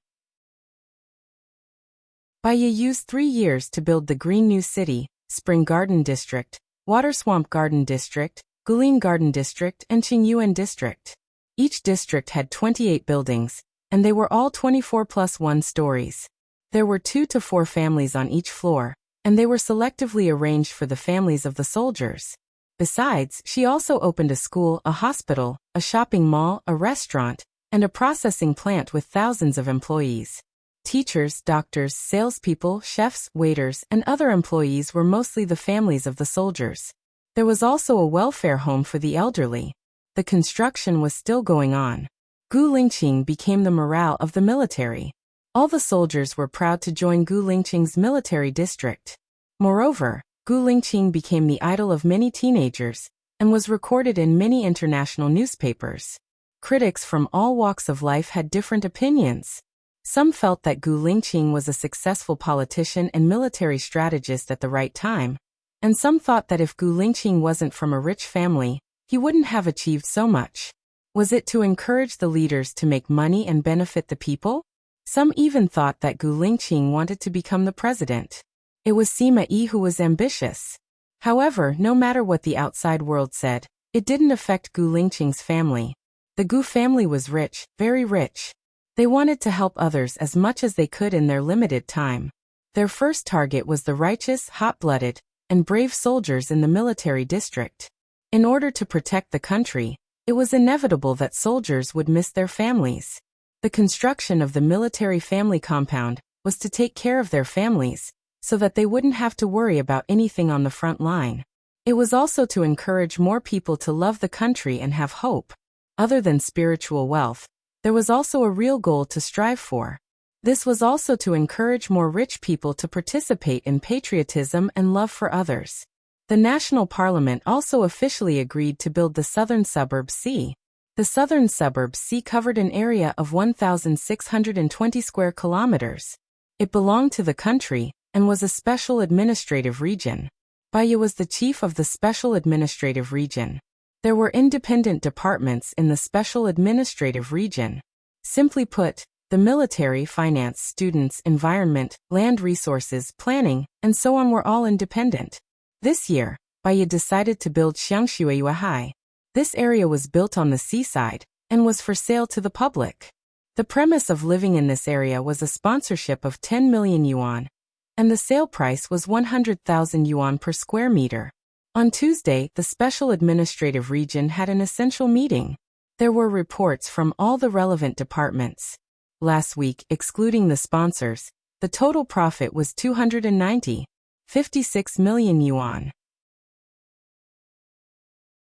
Baiya used 3 years to build the Green New City, Spring Garden District, Water Swamp Garden District, Guilin Garden District and Qingyuan District. Each district had 28 buildings, and they were all 24+1 stories. There were 2 to 4 families on each floor, and they were selectively arranged for the families of the soldiers. Besides, she also opened a school, a hospital, a shopping mall, a restaurant, and a processing plant with thousands of employees. Teachers, doctors, salespeople, chefs, waiters, and other employees were mostly the families of the soldiers. There was also a welfare home for the elderly. The construction was still going on. Gu Lingqing became the morale of the military. All the soldiers were proud to join Gu Lingqing's military district. Moreover, Gu Lingqing became the idol of many teenagers, and was recorded in many international newspapers. Critics from all walks of life had different opinions. Some felt that Gu Lingqing was a successful politician and military strategist at the right time, and some thought that if Gu Lingqing wasn't from a rich family, he wouldn't have achieved so much. Was it to encourage the leaders to make money and benefit the people? Some even thought that Gu Lingqing wanted to become the president. It was Sima Yi who was ambitious. However, no matter what the outside world said, it didn't affect Gu Lingqing's family. The Gu family was rich, very rich. They wanted to help others as much as they could in their limited time. Their first target was the righteous, hot-blooded, and brave soldiers in the military district. In order to protect the country, it was inevitable that soldiers would miss their families. The construction of the military family compound was to take care of their families, so that they wouldn't have to worry about anything on the front line. It was also to encourage more people to love the country and have hope. Other than spiritual wealth, there was also a real goal to strive for. This was also to encourage more rich people to participate in patriotism and love for others. The National Parliament also officially agreed to build the Southern Suburb C. The Southern Suburb C covered an area of 1,620 square kilometers. It belonged to the country and was a special administrative region. Baiya was the chief of the special administrative region. There were independent departments in the special administrative region. Simply put, the military, finance, students, environment, land resources, planning, and so on were all independent. This year, Baiya decided to build Xiangshueyuahai. This area was built on the seaside and was for sale to the public. The premise of living in this area was a sponsorship of 10 million yuan, and the sale price was 100,000 yuan per square meter. On Tuesday, the Special Administrative Region had an essential meeting. There were reports from all the relevant departments. Last week, excluding the sponsors, the total profit was 256 million yuan.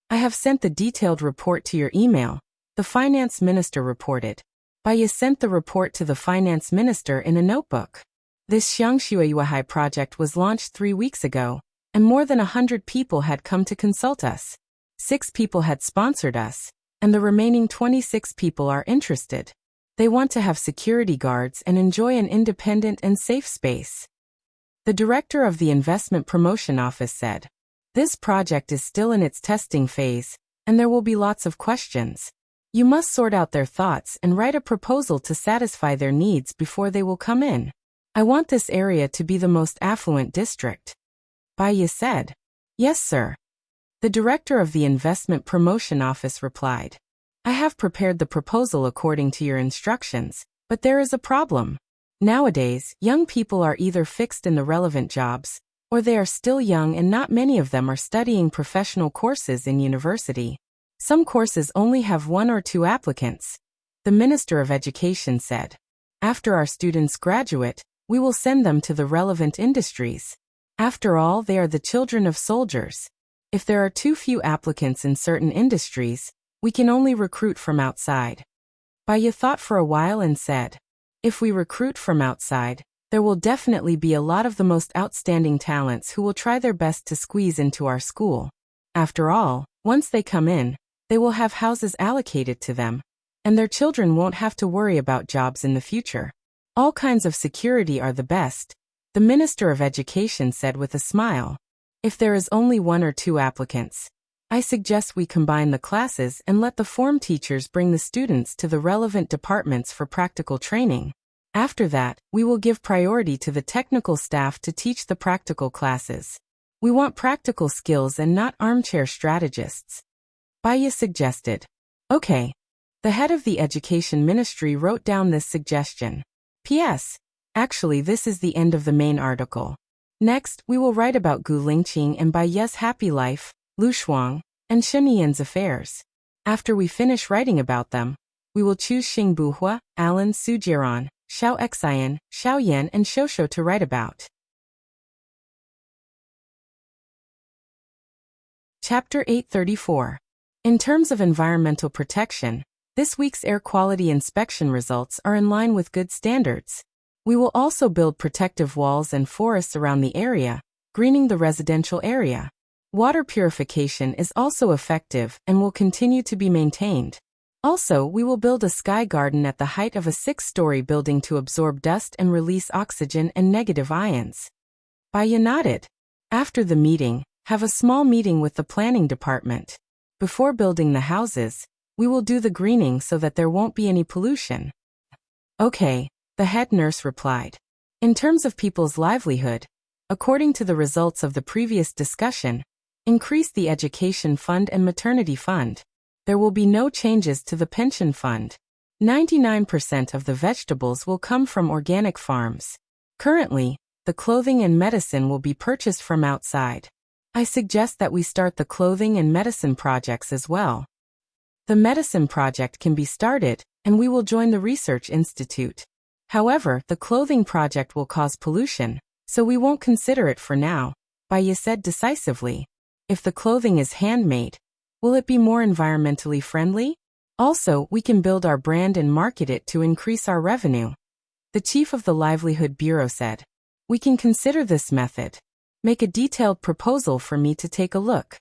I have sent the detailed report to your email, the finance minister reported. Baya sent the report to the finance minister in a notebook. This Xiangshuayuahai project was launched 3 weeks ago, and more than 100 people had come to consult us. 6 people had sponsored us, and the remaining 26 people are interested. They want to have security guards and enjoy an independent and safe space. The director of the Investment Promotion Office said, "This project is still in its testing phase, and there will be lots of questions. You must sort out their thoughts and write a proposal to satisfy their needs before they will come in. I want this area to be the most affluent district." Baya said, "Yes, sir." The director of the Investment Promotion Office replied, "I have prepared the proposal according to your instructions, but there is a problem. Nowadays, young people are either fixed in the relevant jobs, or they are still young and not many of them are studying professional courses in university. Some courses only have 1 or 2 applicants." The Minister of Education said, "After our students graduate, we will send them to the relevant industries. After all, they are the children of soldiers. If there are too few applicants in certain industries, we can only recruit from outside." Baya thought for a while and said, "If we recruit from outside, there will definitely be a lot of the most outstanding talents who will try their best to squeeze into our school. After all, once they come in, they will have houses allocated to them, and their children won't have to worry about jobs in the future. All kinds of security are the best," the Minister of Education said with a smile. "If there is only 1 or 2 applicants, I suggest we combine the classes and let the form teachers bring the students to the relevant departments for practical training. After that, we will give priority to the technical staff to teach the practical classes. We want practical skills and not armchair strategists." Baya suggested. "Okay." The head of the Education Ministry wrote down this suggestion. P.S. Actually, this is the end of the main article. Next, we will write about Gu Lingqing and Baya's happy life, Lu Shuang, and Shen Yan's affairs. After we finish writing about them, we will choose Xing Buhua, Alan Sujiran, Xiao Xian, Xiao Yan, and Shosho to write about. Chapter 834. In terms of environmental protection, this week's air quality inspection results are in line with good standards. We will also build protective walls and forests around the area, greening the residential area. Water purification is also effective and will continue to be maintained. Also, we will build a sky garden at the height of a 6-story building to absorb dust and release oxygen and negative ions. Baya nodded. After the meeting, have a small meeting with the planning department. Before building the houses, we will do the greening so that there won't be any pollution. Okay, the head nurse replied. In terms of people's livelihood, according to the results of the previous discussion, increase the education fund and maternity fund. There will be no changes to the pension fund. 99% of the vegetables will come from organic farms. Currently, the clothing and medicine will be purchased from outside. I suggest that we start the clothing and medicine projects as well. The medicine project can be started, and we will join the research institute. However, the clothing project will cause pollution, so we won't consider it for now, Baya said decisively. If the clothing is handmade, will it be more environmentally friendly? Also, we can build our brand and market it to increase our revenue. The chief of the Livelihood Bureau said, "We can consider this method. Make a detailed proposal for me to take a look."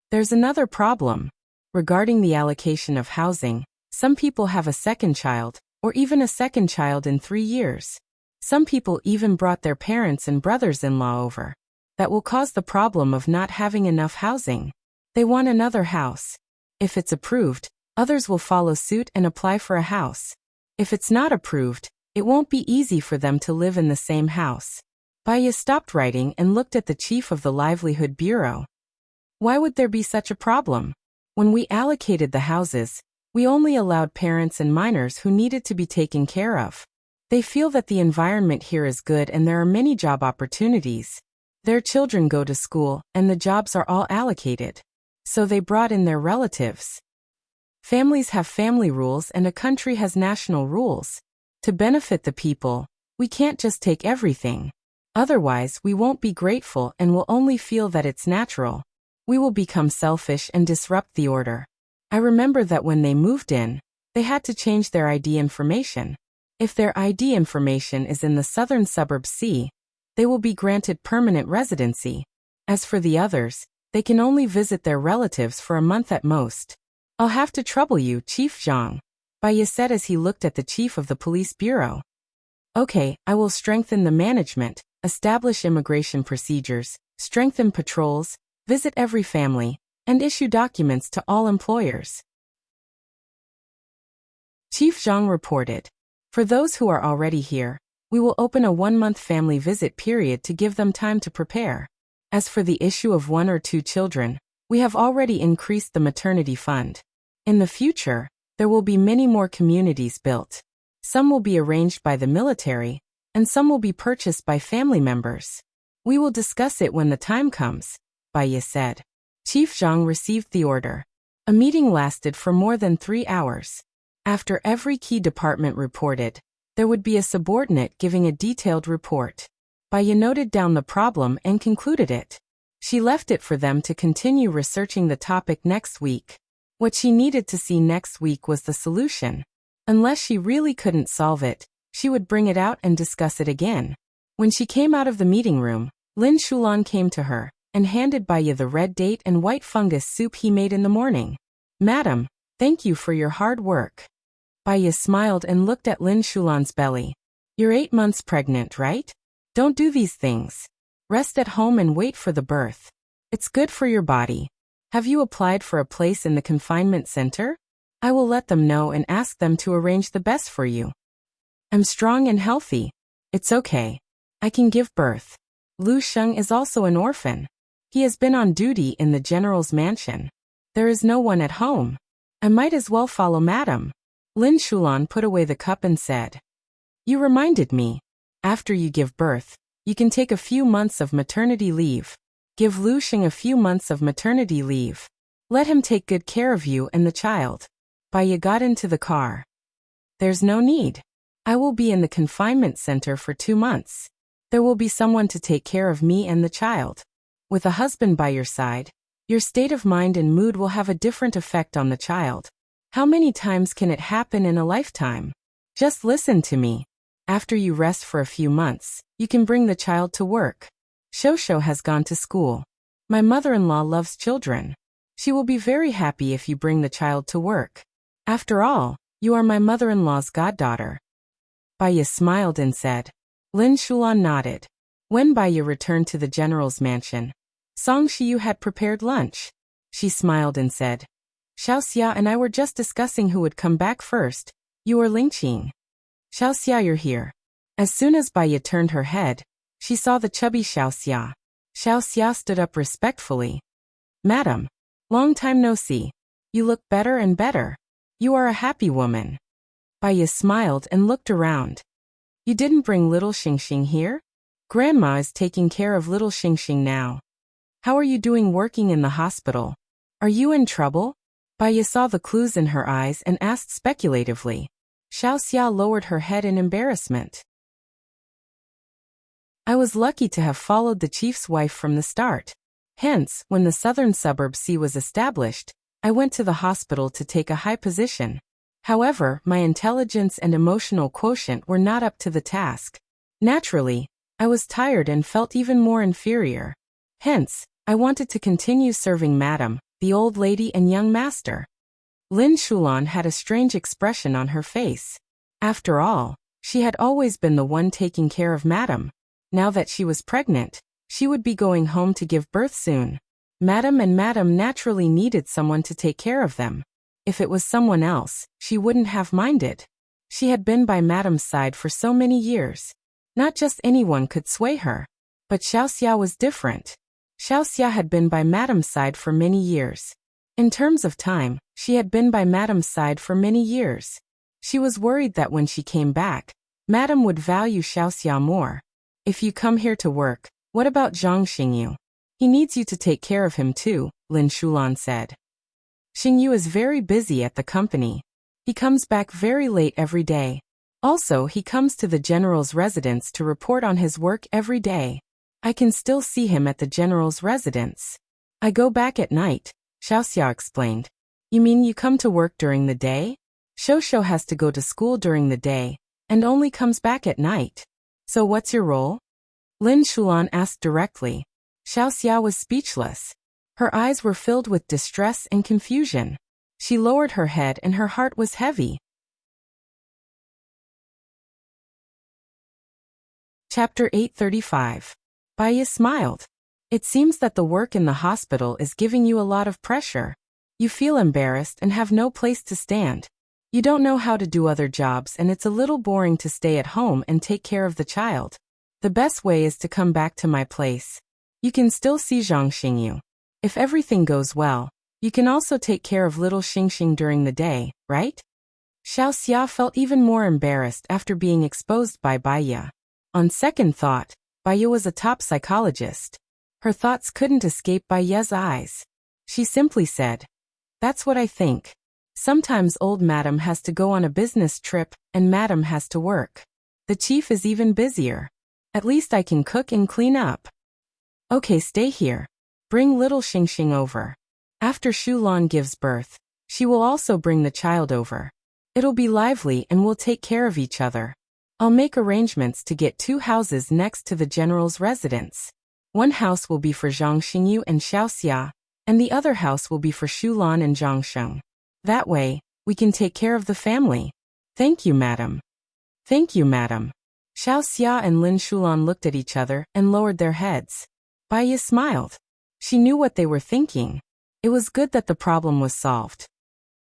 There's another problem. Regarding the allocation of housing, some people have a second child, or even a second child in 3 years. Some people even brought their parents and brothers-in-law over. That will cause the problem of not having enough housing. They want another house. If it's approved, others will follow suit and apply for a house. If it's not approved, it won't be easy for them to live in the same house. Baya stopped writing and looked at the chief of the Livelihood Bureau. Why would there be such a problem? When we allocated the houses, we only allowed parents and minors who needed to be taken care of. They feel that the environment here is good and there are many job opportunities. Their children go to school, and the jobs are all allocated. So they brought in their relatives. Families have family rules and a country has national rules. To benefit the people, we can't just take everything. Otherwise, we won't be grateful and will only feel that it's natural. We will become selfish and disrupt the order. I remember that when they moved in, they had to change their ID information. If their ID information is in the southern suburb C, they will be granted permanent residency. As for the others, they can only visit their relatives for a month at most. I'll have to trouble you, Chief Zhang, Baiye said as he looked at the chief of the police bureau. Okay, I will strengthen the management, establish immigration procedures, strengthen patrols, visit every family, and issue documents to all employers. Chief Zhang reported. For those who are already here, we will open a 1-month family visit period to give them time to prepare. As for the issue of 1 or 2 children, we have already increased the maternity fund. In the future, there will be many more communities built. Some will be arranged by the military, and some will be purchased by family members. We will discuss it when the time comes, Baiye said. Chief Zhang received the order. A meeting lasted for more than 3 hours. After every key department reported, there would be a subordinate giving a detailed report. Baiye noted down the problem and concluded it. She left it for them to continue researching the topic next week. What she needed to see next week was the solution. Unless she really couldn't solve it, she would bring it out and discuss it again. When she came out of the meeting room, Lin Shulan came to her and handed Baiye the red date and white fungus soup he made in the morning. Madam, thank you for your hard work. Baiye smiled and looked at Lin Shulan's belly. You're 8 months pregnant, right? Don't do these things. Rest at home and wait for the birth. It's good for your body. Have you applied for a place in the confinement center? I will let them know and ask them to arrange the best for you. I'm strong and healthy. It's okay. I can give birth. Lu Sheng is also an orphan. He has been on duty in the general's mansion. There is no one at home. I might as well follow madam. Lin Shulan put away the cup and said, You reminded me. After you give birth, you can take a few months of maternity leave. Give Lu Sheng a few months of maternity leave. Let him take good care of you and the child. Baiye got into the car. There's no need. I will be in the confinement center for 2 months. There will be someone to take care of me and the child. With a husband by your side, your state of mind and mood will have a different effect on the child. How many times can it happen in a lifetime? Just listen to me. After you rest for a few months, you can bring the child to work. Shosho has gone to school. My mother-in-law loves children. She will be very happy if you bring the child to work. After all, you are my mother-in-law's goddaughter. Baiye smiled and said. Lin Shulan nodded. When Baiye returned to the general's mansion, Song Shiyu had prepared lunch. She smiled and said, Xiaoxia and I were just discussing who would come back first, you or Lingqing. Xiaoxia, you're here. As soon as Baiye turned her head, she saw the chubby Xiaoxia. Xiaoxia stood up respectfully. Madam, long time no see. You look better and better. You are a happy woman. Baiye smiled and looked around. You didn't bring little Xingxing here? Grandma is taking care of little Xingxing now. How are you doing working in the hospital? Are you in trouble? Baiye saw the clues in her eyes and asked speculatively. Xiaoxia lowered her head in embarrassment. I was lucky to have followed the chief's wife from the start. Hence, when the southern suburb C was established, I went to the hospital to take a high position. However, my intelligence and emotional quotient were not up to the task. Naturally, I was tired and felt even more inferior. Hence, I wanted to continue serving Madam, the old lady and young master. Lin Shulan had a strange expression on her face. After all, she had always been the one taking care of Madam. Now that she was pregnant, she would be going home to give birth soon. Madam naturally needed someone to take care of them. If it was someone else, she wouldn't have minded. She had been by Madam's side for so many years. Not just anyone could sway her. But Xiaoxia was different. Xiaoxia had been by Madam's side for many years. In terms of time, she had been by Madam's side for many years. She was worried that when she came back, Madam would value Xiaoxia more. If you come here to work, what about Zhang Xingyu? He needs you to take care of him too, Lin Shulan said. Xingyu is very busy at the company. He comes back very late every day. Also, he comes to the general's residence to report on his work every day. I can still see him at the general's residence. I go back at night, Xiaoxia explained. You mean you come to work during the day? Shosho has to go to school during the day, and only comes back at night. So what's your role? Lin Shulan asked directly. Xiaoxia was speechless. Her eyes were filled with distress and confusion. She lowered her head and her heart was heavy. Chapter 835. Baiya smiled. It seems that the work in the hospital is giving you a lot of pressure. You feel embarrassed and have no place to stand. You don't know how to do other jobs and it's a little boring to stay at home and take care of the child. The best way is to come back to my place. You can still see Zhang Xingyu. If everything goes well, you can also take care of little Xingxing during the day, right? Xiaoxia felt even more embarrassed after being exposed by Baiya. On second thought, Baiya was a top psychologist. Her thoughts couldn't escape Baiya's eyes. She simply said, "That's what I think. Sometimes old madam has to go on a business trip and madam has to work. The chief is even busier. At least I can cook and clean up. Okay, stay here. Bring little Xingxing over. After Shulan gives birth, she will also bring the child over. It'll be lively and we'll take care of each other. I'll make arrangements to get 2 houses next to the general's residence. One house will be for Zhang Xingyu and Xiaoxia, and the other house will be for Shulan and Zhang Sheng. That way, we can take care of the family. Thank you, madam." "Thank you, madam." Xiaoxia and Lin Shulan looked at each other and lowered their heads. Baiya smiled. She knew what they were thinking. It was good that the problem was solved.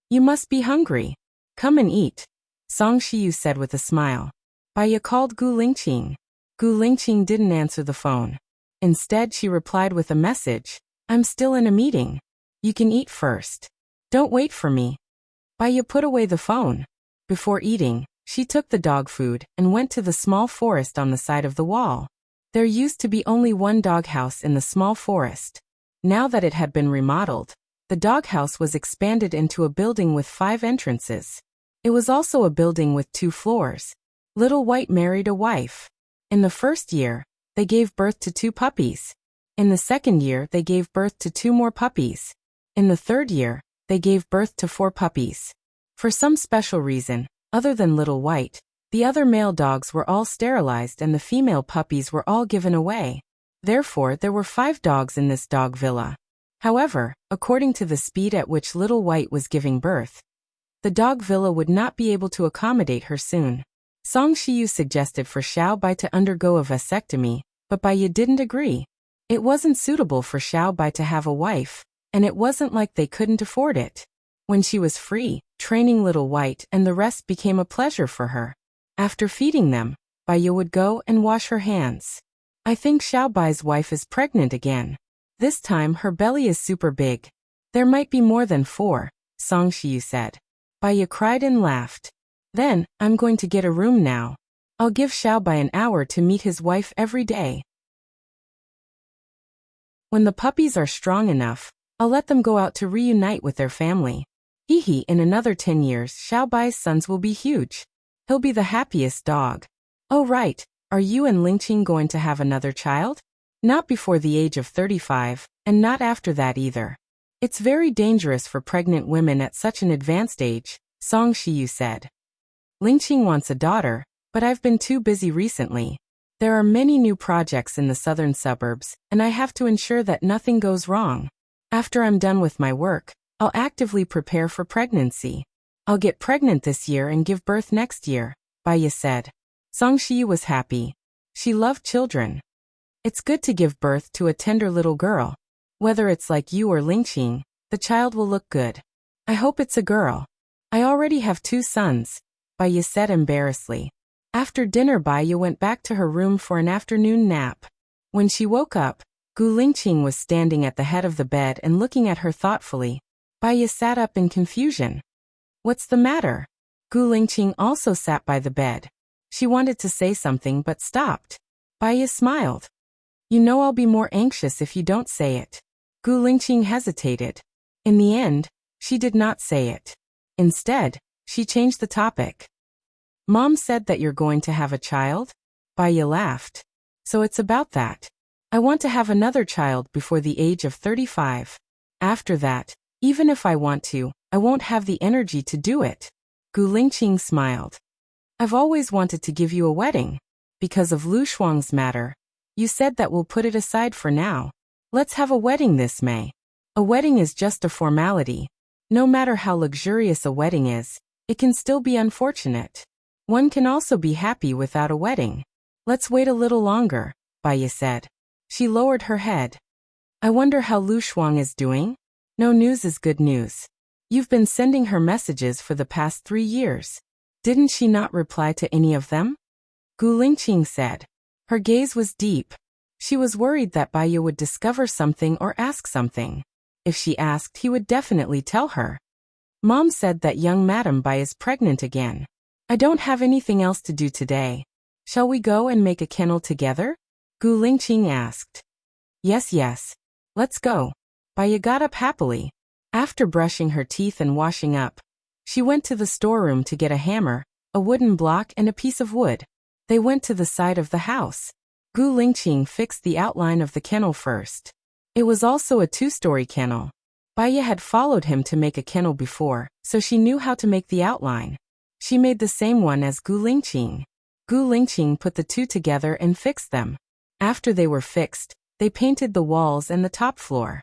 "You must be hungry. Come and eat," Song Shiyu said with a smile. Baiya called Gu Lingqing. Gu Lingqing didn't answer the phone. Instead, she replied with a message. "I'm still in a meeting. You can eat first. Don't wait for me." Baiya put away the phone. Before eating, she took the dog food and went to the small forest on the side of the wall. There used to be only one doghouse in the small forest. Now that it had been remodeled, the doghouse was expanded into a building with 5 entrances. It was also a building with 2 floors. Little White married a wife. In the first year, they gave birth to 2 puppies. In the second year, they gave birth to 2 more puppies. In the third year, they gave birth to 4 puppies. For some special reason, other than Little White, the other male dogs were all sterilized and the female puppies were all given away. Therefore, there were 5 dogs in this dog villa. However, according to the speed at which Little White was giving birth, the dog villa would not be able to accommodate her soon. Song Shiyu suggested for Xiao Bai to undergo a vasectomy, but Baiya didn't agree. It wasn't suitable for Xiao Bai to have a wife, and it wasn't like they couldn't afford it. When she was free, training Little White and the rest became a pleasure for her. After feeding them, Baiya would go and wash her hands. "I think Xiao Bai's wife is pregnant again. This time her belly is super big. There might be more than 4, Song Shiyu said. Baiya cried and laughed. "Then, I'm going to get a room now. I'll give Xiao Bai an hour to meet his wife every day. When the puppies are strong enough, I'll let them go out to reunite with their family. Hee, in another 10 years, Xiao Bai's sons will be huge. He'll be the happiest dog. Oh right, are you and Lingqing going to have another child? Not before the age of 35, and not after that either. It's very dangerous for pregnant women at such an advanced age," Song Shiyu said. "Lingqing wants a daughter, but I've been too busy recently. There are many new projects in the southern suburbs, and I have to ensure that nothing goes wrong. After I'm done with my work, I'll actively prepare for pregnancy. I'll get pregnant this year and give birth next year," Baiya said. Song Shiyu was happy. She loved children. It's good to give birth to a tender little girl. Whether it's like you or Lingqing, the child will look good. I hope it's a girl. I already have 2 sons, Baiya said embarrassedly. After dinner, Baiya went back to her room for an afternoon nap. When she woke up, Gu Lingqing was standing at the head of the bed and looking at her thoughtfully. Baiya sat up in confusion. "What's the matter?" Gu Lingqing also sat by the bed. She wanted to say something but stopped. Baiya smiled. "You know I'll be more anxious if you don't say it." Gu Lingqing hesitated. In the end, she did not say it. Instead, she changed the topic. "Mom said that you're going to have a child?" Baiya laughed. "So it's about that." I want to have another child before the age of 35. After that, even if I want to, I won't have the energy to do it. Gu Lingqing smiled. I've always wanted to give you a wedding. Because of Lu Shuang's matter, you said that we'll put it aside for now. Let's have a wedding this May. A wedding is just a formality. No matter how luxurious a wedding is, it can still be unfortunate. One can also be happy without a wedding. Let's wait a little longer, Baiye said. She lowered her head. I wonder how Lu Shuang is doing? No news is good news. You've been sending her messages for the past 3 years. Didn't she not reply to any of them? Gu Lingqing said. Her gaze was deep. She was worried that Baiye would discover something or ask something. If she asked, he would definitely tell her. Mom said that young Madam Bai is pregnant again. I don't have anything else to do today. Shall we go and make a kennel together? Gu Lingqing asked. Yes. Let's go. Baiye got up happily. After brushing her teeth and washing up, she went to the storeroom to get a hammer, a wooden block and a piece of wood. They went to the side of the house. Gu Lingqing fixed the outline of the kennel first. It was also a 2-story kennel. Baiye had followed him to make a kennel before, so she knew how to make the outline. She made the same one as Gu Lingqing. Gu Lingqing put the two together and fixed them. After they were fixed, they painted the walls and the top floor.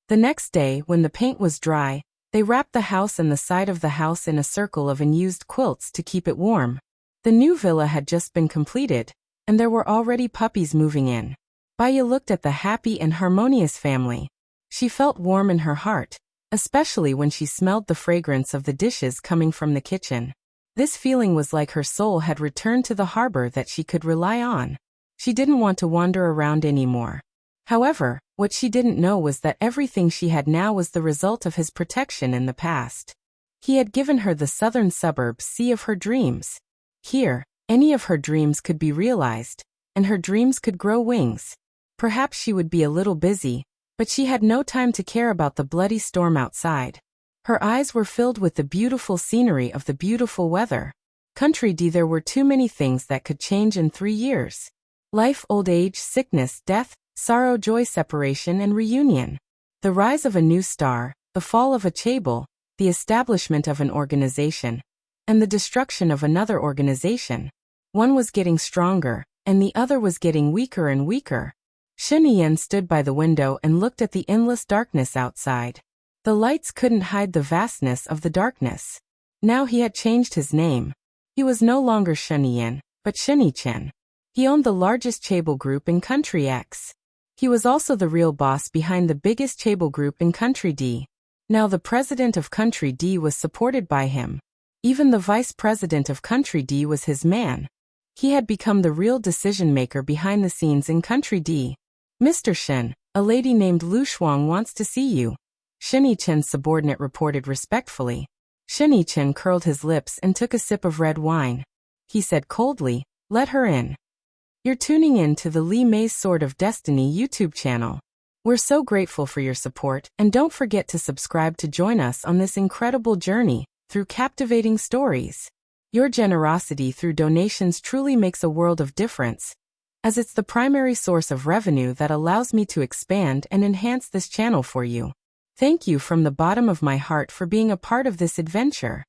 The next day, when the paint was dry, they wrapped the house and the side of the house in a circle of unused quilts to keep it warm. The new villa had just been completed, and there were already puppies moving in. Baiye looked at the happy and harmonious family. She felt warm in her heart, especially when she smelled the fragrance of the dishes coming from the kitchen. This feeling was like her soul had returned to the harbor that she could rely on. She didn't want to wander around anymore. However, what she didn't know was that everything she had now was the result of his protection in the past. He had given her the southern suburbs sea of her dreams. Here, any of her dreams could be realized, and her dreams could grow wings. Perhaps she would be a little busy, but she had no time to care about the bloody storm outside. Her eyes were filled with the beautiful scenery of the beautiful weather. Country D. There were too many things that could change in 3 years. Life, old age, sickness, death, sorrow, joy, separation and reunion. The rise of a new star, the fall of a chaebol, the establishment of an organization, and the destruction of another organization. One was getting stronger, and the other was getting weaker and weaker. Shen Yan stood by the window and looked at the endless darkness outside. The lights couldn't hide the vastness of the darkness. Now he had changed his name. He was no longer Shen Yan, but Shen Chen. He owned the largest chaebol group in Country X. He was also the real boss behind the biggest chaebol group in Country D. Now the president of Country D was supported by him. Even the vice president of Country D was his man. He had become the real decision-maker behind the scenes in Country D. Mr. Shen, a lady named Lu Shuang wants to see you. Shen Chen's subordinate reported respectfully. Shen Chen curled his lips and took a sip of red wine. He said coldly, "Let her in." You're tuning in to the Li Mei's Sword of Destiny YouTube channel. We're so grateful for your support, and don't forget to subscribe to join us on this incredible journey through captivating stories. Your generosity through donations truly makes a world of difference, as it's the primary source of revenue that allows me to expand and enhance this channel for you. Thank you from the bottom of my heart for being a part of this adventure.